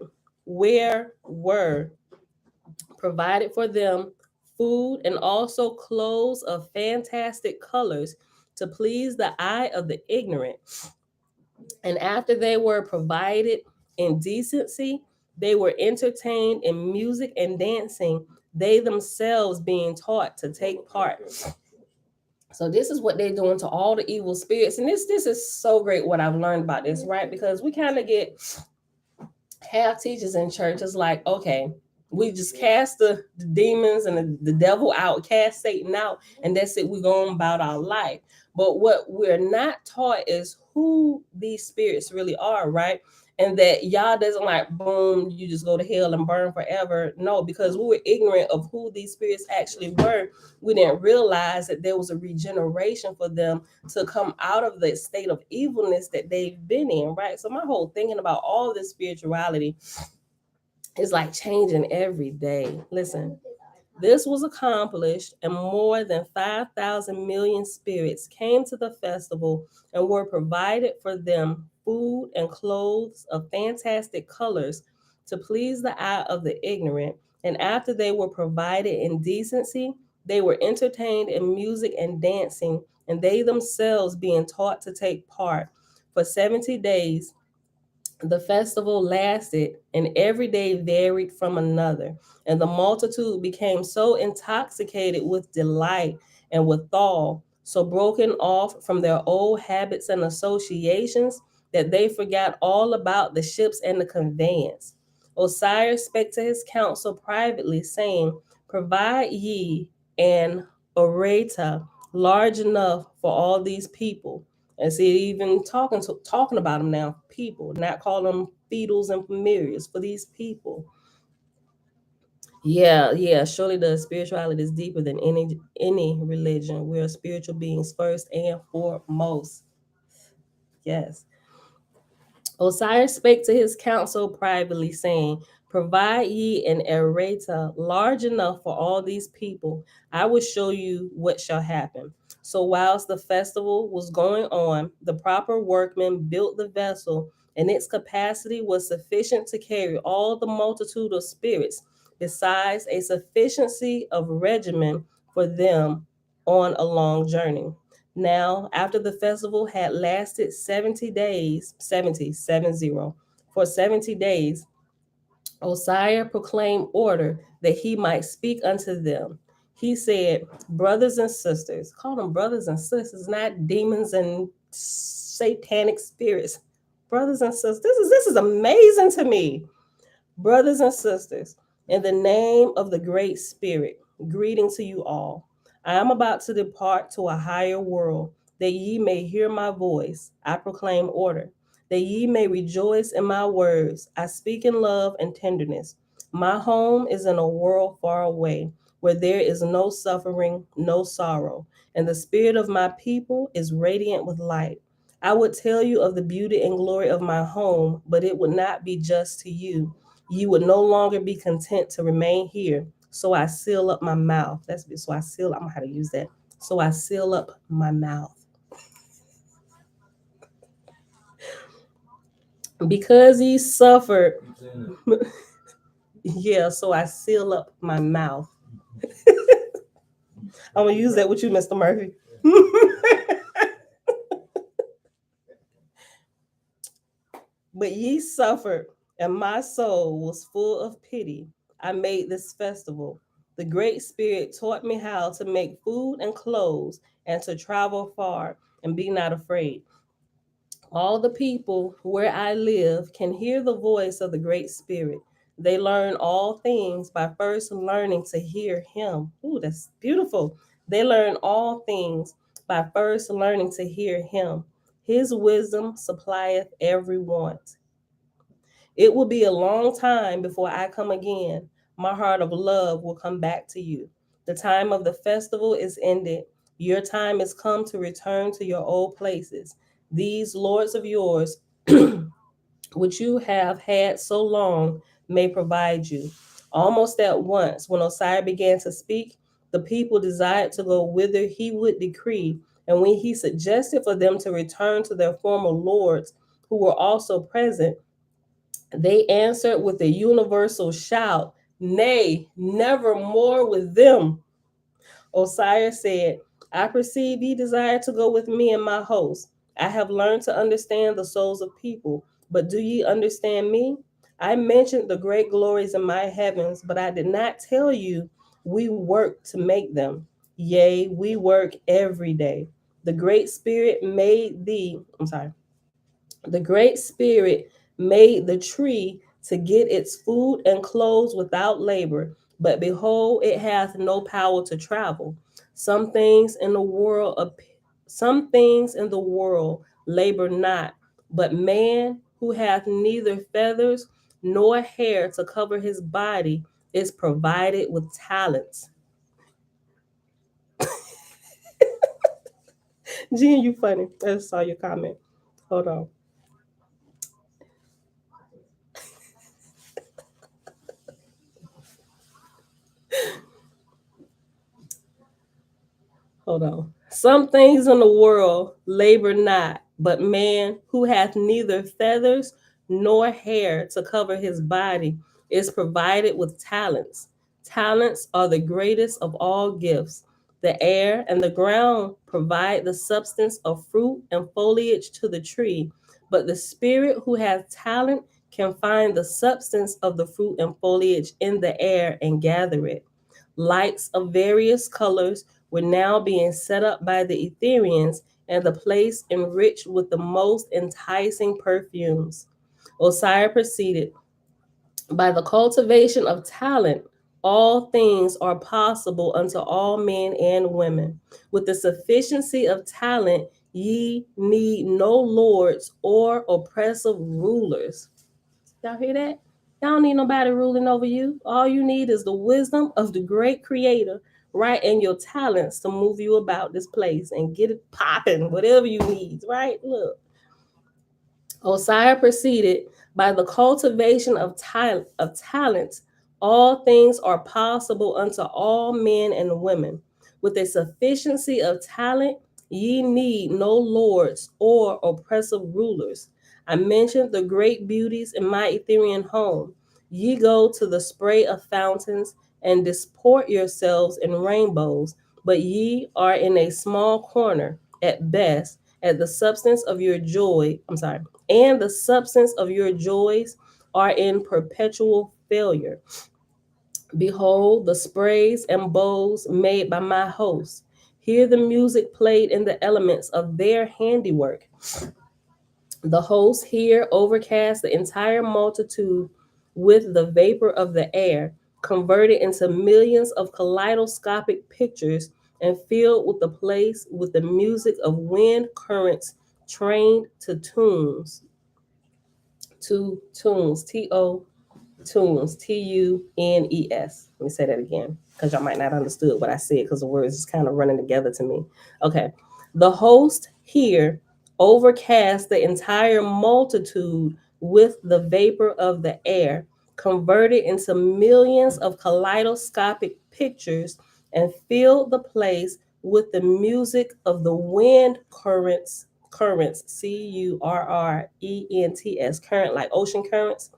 provided for them food and also clothes of fantastic colors to please the eye of the ignorant. And after they were provided in decency, they were entertained in music and dancing, they themselves being taught to take part. So this is what they're doing to all the evil spirits. And this is so great what I've learned about this, right? Because we kind of get half teachers in church. It's like, okay, we just cast the demons and the devil out, cast Satan out, and that's it. We're going about our life. But what we're not taught is who these spirits really are, right? And that y'all doesn't like, boom, you just go to hell and burn forever. No, because we were ignorant of who these spirits actually were. We didn't realize that there was a regeneration for them to come out of the state of evilness that they've been in, right? So my whole thinking about all this spirituality is like changing every day. Listen, this was accomplished, and more than 5,000 million spirits came to the festival, and were provided for them food and clothes of fantastic colors to please the eye of the ignorant. And after they were provided in decency, they were entertained in music and dancing, and they themselves being taught to take part. For 70 days the festival lasted, and every day varied from another. And the multitude became so intoxicated with delight and withal, so broken off from their old habits and associations, that they forgot all about the ships and the conveyance. Osiris spake to his council privately, saying, provide ye an orator large enough for all these people. And see, even talking about them now, people, not calling them fetals and familiars, for these people. Yeah, yeah. Surely the spirituality is deeper than any religion. We are spiritual beings first and foremost. Yes. Osiris spake to his council privately, saying, provide ye an areta large enough for all these people. I will show you what shall happen. So whilst the festival was going on, the proper workmen built the vessel, and its capacity was sufficient to carry all the multitude of spirits, besides a sufficiency of regimen for them on a long journey. Now, after the festival had lasted 70 days, 70, for 70 days, Osiris proclaimed order that he might speak unto them. He said, brothers and sisters, call them brothers and sisters, not demons and satanic spirits. Brothers and sisters, this is amazing to me. Brothers and sisters, in the name of the Great Spirit, greeting to you all. I am about to depart to a higher world, that ye may hear my voice. I proclaim order, that ye may rejoice in my words. I speak in love and tenderness. My home is in a world far away, where there is no suffering, no sorrow, and the spirit of my people is radiant with light. I would tell you of the beauty and glory of my home, but it would not be just to you. You would no longer be content to remain here. So I seal up my mouth. That's so I seal. I'm gonna how to use that. So I seal up my mouth because he suffered. Yeah. So I seal up my mouth. I'm gonna use that with you, Mr. Murphy. But ye suffered, and my soul was full of pity. I made this festival. The Great Spirit taught me how to make food and clothes, and to travel far and be not afraid. All the people where I live can hear the voice of the Great Spirit. They learn all things by first learning to hear Him. Ooh, that's beautiful. They learn all things by first learning to hear him. His wisdom supplieth every want. It will be a long time before I come again. My heart of love will come back to you. The time of the festival is ended. Your time is come to return to your old places. These lords of yours, which you have had so long, may provide you. Almost at once, when Osiris began to speak, the people desired to go whither he would decree. And when he suggested for them to return to their former lords, who were also present, they answered with a universal shout, "Nay, never more with them." Osiris said, "I perceive ye desire to go with me and my host. I have learned to understand the souls of people, but do ye understand me? I mentioned the great glories in my heavens, but I did not tell you we work to make them. Yea, we work every day. The great spirit made thee, I'm sorry, the great spirit made the tree to get its food and clothes without labor, but behold, it hath no power to travel. Some things in the world, some things in the world labor not, but man who hath neither feathers nor hair to cover his body is provided with talents." Jen, you funny. I just saw your comment. Hold on. Hold on. Some things in the world labor not, but man who hath neither feathers nor hair to cover his body is provided with talents. Talents are the greatest of all gifts. The air and the ground provide the substance of fruit and foliage to the tree, but the spirit who has talent can find the substance of the fruit and foliage in the air and gather it. Lights of various colors were now being set up by the Etherians, and the place enriched with the most enticing perfumes. Osiris proceeded, "By the cultivation of talent, all things are possible unto all men and women. With the sufficiency of talent, ye need no lords or oppressive rulers." Y'all hear that? Y'all don't need nobody ruling over you. All you need is the wisdom of the great creator, right? And your talents to move you about this place and get it popping, whatever you need, right? Look. Osiris proceeded, "By the cultivation of talents, all things are possible unto all men and women. With a sufficiency of talent, ye need no lords or oppressive rulers. I mentioned the great beauties in my Etherian home. Ye go to the spray of fountains and disport yourselves in rainbows, but ye are in a small corner at best at the substance of your joy. I'm sorry, and the substance of your joys are in perpetual failure. Behold the sprays and bows made by my hosts. Hear the music played in the elements of their handiwork. The hosts here overcast the entire multitude with the vapor of the air, converted into millions of kaleidoscopic pictures, and filled with the place with the music of wind currents trained to tunes. To tunes, T-O tunes, Tunes. Let me say that again because y'all might not understood what I said because the words is kind of running together to me. Okay. The host here overcast the entire multitude with the vapor of the air, converted into millions of kaleidoscopic pictures, and filled the place with the music of the wind currents, currents, current like ocean currents,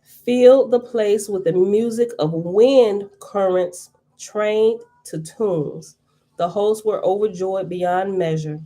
filled the place with the music of wind currents trained to tunes. The hosts were overjoyed beyond measure.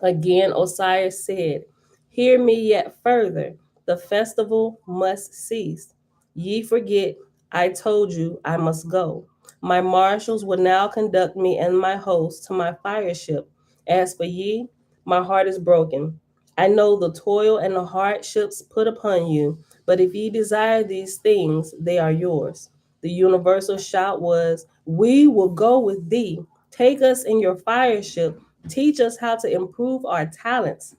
Again, Osiris said, "Hear me yet further. The festival must cease. Ye forget, I told you I must go. My marshals will now conduct me and my host to my fire ship. As for ye, my heart is broken. I know the toil and the hardships put upon you, but if ye desire these things, they are yours." The universal shout was, "We will go with thee." Take us in your fire ship. Teach us how to improve our talents.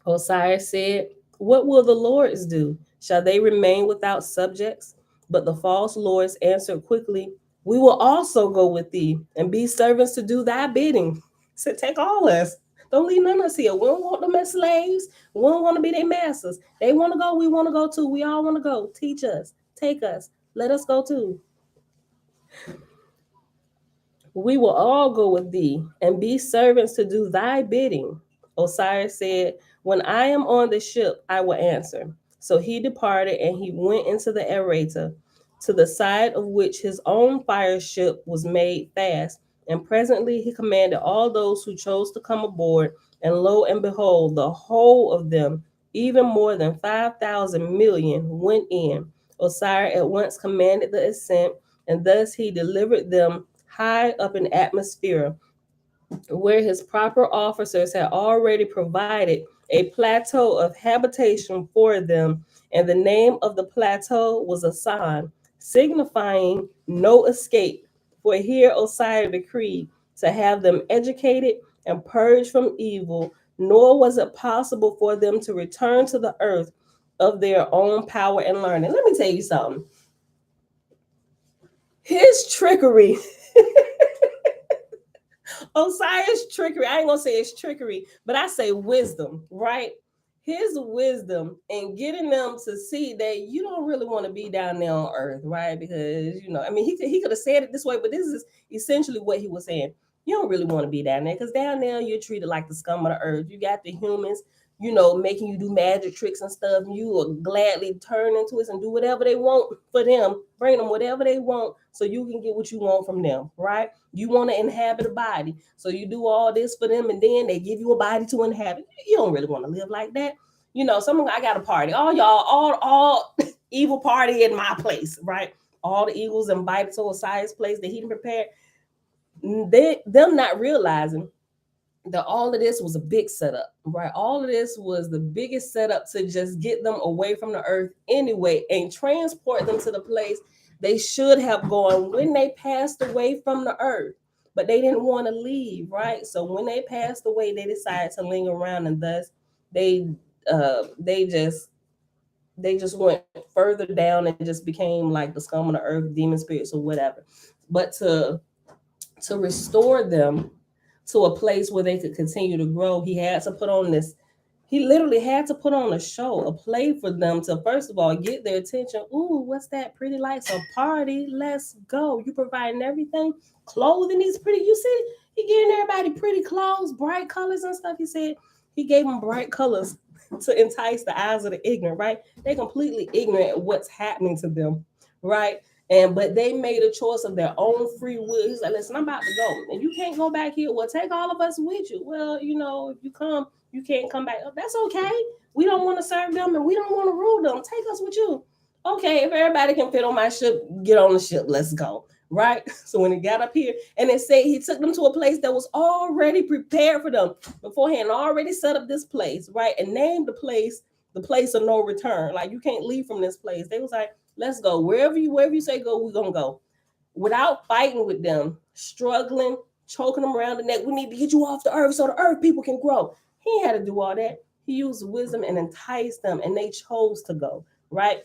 Osiris said, what will the lords do? Shall they remain without subjects? But the false lords answered quickly, we will also go with thee and be servants to do thy bidding. He said, take all us. Don't leave none of us here. We don't want them as slaves. We don't want to be their masters. They want to go. We want to go too. We all want to go. Teach us. Take us. Let us go too. We will all go with thee and be servants to do thy bidding. Osiris said, when I am on the ship, I will answer. So he departed and he went into the aerator, to the side of which his own fire ship was made fast. And presently he commanded all those who chose to come aboard, and lo and behold, the whole of them, even more than 5,000 million, went in. Osiris at once commanded the ascent, and thus he delivered them high up in atmosphere, where his proper officers had already provided a plateau of habitation for them, and the name of the plateau was Asan, signifying no escape. For here Osiris decreed to have them educated and purged from evil, nor was it possible for them to return to the earth of their own power and learning. Let me tell you something. His trickery Osiris trickery. I ain't gonna say it's trickery, but I say wisdom, right? His wisdom in getting them to see that you don't really want to be down there on earth, right? Because I mean, he could have said it this way, but this is essentially what he was saying. You don't really want to be down there because down there you're treated like the scum of the earth. You got the humans, making you do magic tricks and stuff. And you will gladly turn into it and do whatever they want for them, bring them whatever they want so you can get what you want from them, right? You want to inhabit a body, so you do all this for them, and then they give you a body to inhabit. You don't really want to live like that. I got a party. All y'all, all evil party in my place, right? All the eagles invited to Osiris' place that he prepared. Them not realizing that all of this was a big setup, right? All of this was the biggest setup to just get them away from the earth anyway and transport them to the place they should have gone when they passed away from the earth. But they didn't want to leave, right? So when they passed away, they decided to linger around, and thus they they just went further down and just became like the scum of the earth, demon spirits or whatever. But to restore them to a place where they could continue to grow, he literally had to put on a show, a play for them to, first of all, get their attention. Ooh, what's that pretty lights? A party? Let's go. You providing everything. Clothing is pretty. You see, he giving everybody pretty clothes, bright colors and stuff. He said he gave them bright colors to entice the eyes of the ignorant, right? They're completely ignorant of what's happening to them, right? But they made a choice of their own free will. He's like, listen, I'm about to go. And you can't go back here. Well, take all of us with you. Well, if you come, you can't come back. Oh, that's okay. We don't want to serve them and we don't want to rule them. Take us with you. Okay, if everybody can fit on my ship, get on the ship. Let's go. Right? So when he got up here, and it said he took them to a place that was already prepared for them beforehand, already set up this place, right? And named the place of no return. Like, you can't leave from this place. They was like, let's go. Wherever you say go, we're gonna go. Without fighting with them, struggling, choking them around the neck. We need to get you off the earth so the earth people can grow. He ain't had to do all that. He used wisdom and enticed them, and they chose to go, right?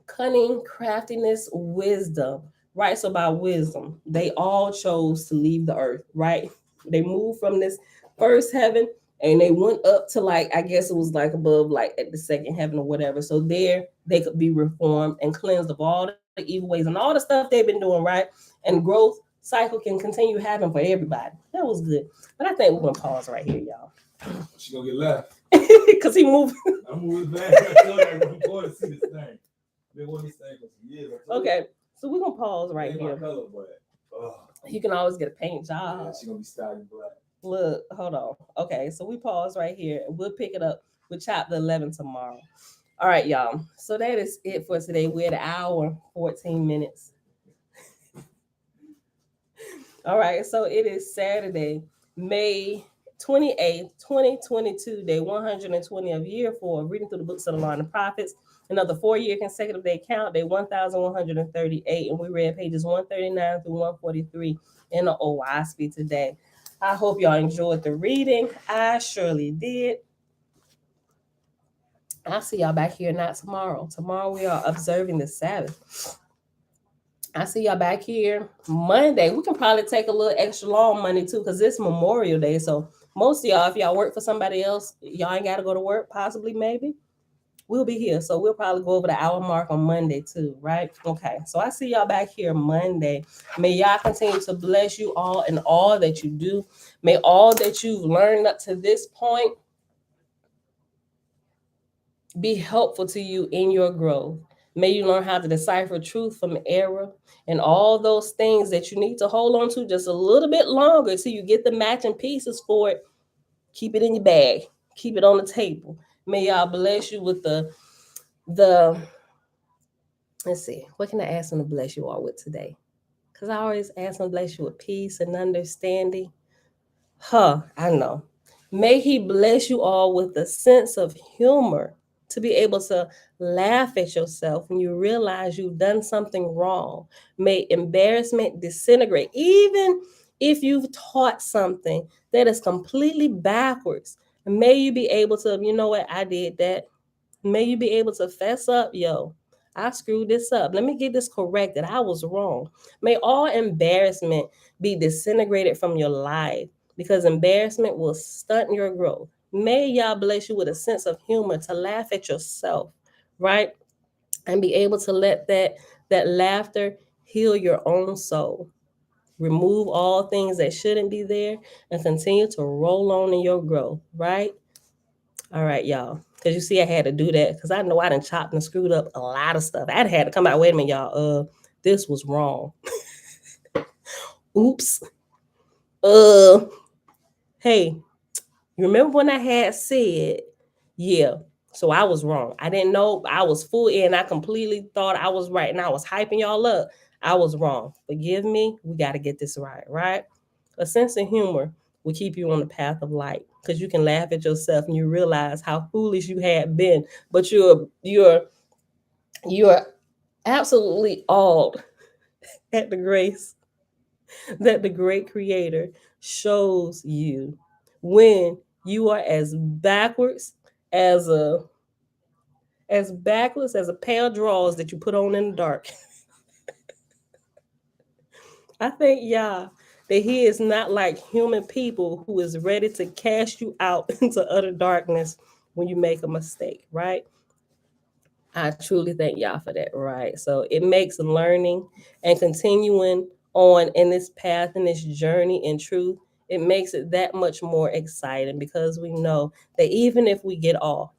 Cunning, craftiness, wisdom, right? So by wisdom, they all chose to leave the earth, right? They moved from this first heaven and they went up to, like, I guess it was like above, like at the second heaven or whatever. So there they could be reformed and cleansed of all the evil ways and all the stuff they've been doing, right? And growth cycle can continue happening for everybody. That was good. But I think we're gonna pause right here, y'all. She gonna get left. Because he moved. I'm moving back. I feel like I'm going to see this thing. Been wanting this thing for some years. Okay, so we're gonna pause right here. Color, but, you can always get a paint job. Yeah, she's gonna be styling black. Look, hold on. Okay, so we pause right here and we'll pick it up with chapter 11 tomorrow. All right, y'all. So that is it for today. We're at an hour, 14 minutes. All right, so it is Saturday, May 28th, 2022, day 120 of year 4, reading through the books of the Law and the Prophets. Another 4-year consecutive day count, day 1138, and we read pages 139 through 143 in the OAHSPE today. I hope y'all enjoyed the reading. I surely did. I'll see y'all back here not tomorrow. Tomorrow we are observing the Sabbath. I see y'all back here Monday. We can probably take a little extra long Monday too, because it's Memorial Day. So most of y'all, if y'all work for somebody else, y'all ain't got to go to work, possibly, maybe. We'll be here. So we'll probably go over the hour mark on Monday too, right? Okay. So I see y'all back here Monday. May y'all continue to bless you all in all that you do. May all that you've learned up to this point be helpful to you in your growth. May you learn how to decipher truth from error and all those things that you need to hold on to just a little bit longer till you get the matching pieces for it. Keep it in your bag. Keep it on the table. May y'all bless you with the let's see, what can I ask him to bless you all with today? Because I always ask him to bless you with peace and understanding. I know. May he bless you all with a sense of humor to be able to laugh at yourself when you realize you've done something wrong. May embarrassment disintegrate, even if you've taught something that is completely backwards. May you be able to, you know what, I did that. May you be able to fess up, yo, I screwed this up. Let me get this corrected. I was wrong. May all embarrassment be disintegrated from your life, because embarrassment will stunt your growth. May y'all bless you with a sense of humor to laugh at yourself, right? And be able to let that laughter heal your own soul. Remove all things that shouldn't be there and continue to roll on in your growth, right? All right, y'all. Because you see, I had to do that because I know I done chopped and screwed up a lot of stuff. I had to come out, wait a minute, y'all. This was wrong. Oops. Hey, you remember when I had said, yeah, so I was wrong. I didn't know, I was full in. I completely thought I was right and I was hyping y'all up. I was wrong. Forgive me. We got to get this right, right? A sense of humor will keep you on the path of light, because you can laugh at yourself and you realize how foolish you had been. But you're absolutely awed at the grace that the great creator shows you when you are as backwards as a pair of drawers that you put on in the dark. I think, yeah, that he is not like human people who is ready to cast you out into utter darkness when you make a mistake, right? I truly thank y'all for that, right? So it makes learning and continuing on in this path and this journey in truth, it makes it that much more exciting, because we know that even if we get off,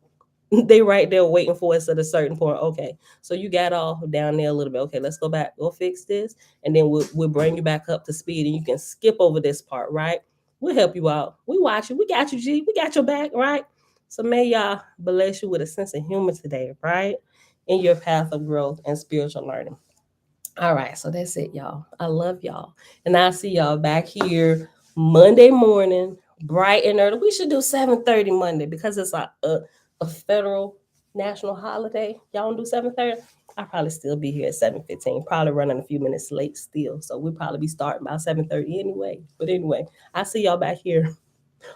they right there waiting for us at a certain point. Okay, so you got off down there a little bit. Okay, let's go back, go fix this, and then we'll bring you back up to speed, and you can skip over this part, right? We'll help you out. We watch you. We got you, G. We got your back, right? So may y'all bless you with a sense of humor today, right? In your path of growth and spiritual learning. All right, so that's it, y'all. I love y'all. And I'll see y'all back here Monday morning, bright and early. We should do 7:30 Monday because it's a federal national holiday. Y'all don't do 7:30? I'll probably still be here at 7:15, probably running a few minutes late still. So we'll probably be starting by 7:30 anyway. But anyway, I'll see y'all back here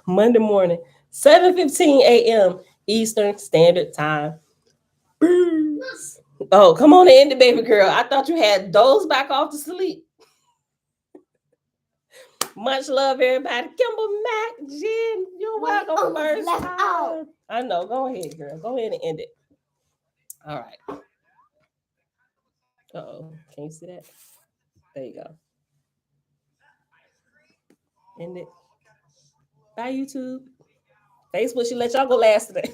Monday morning, 7:15 a.m. Eastern Standard Time. Peace. Oh, come on in, the baby girl. I thought you had dozed back off to sleep. Much love, everybody. Kimber, Mac, Jen, you're welcome. First time. I know. Go ahead, girl. Go ahead and end it. All right. Uh-oh. Can you see that? There you go. End it. Bye, YouTube. Facebook should let y'all go last today.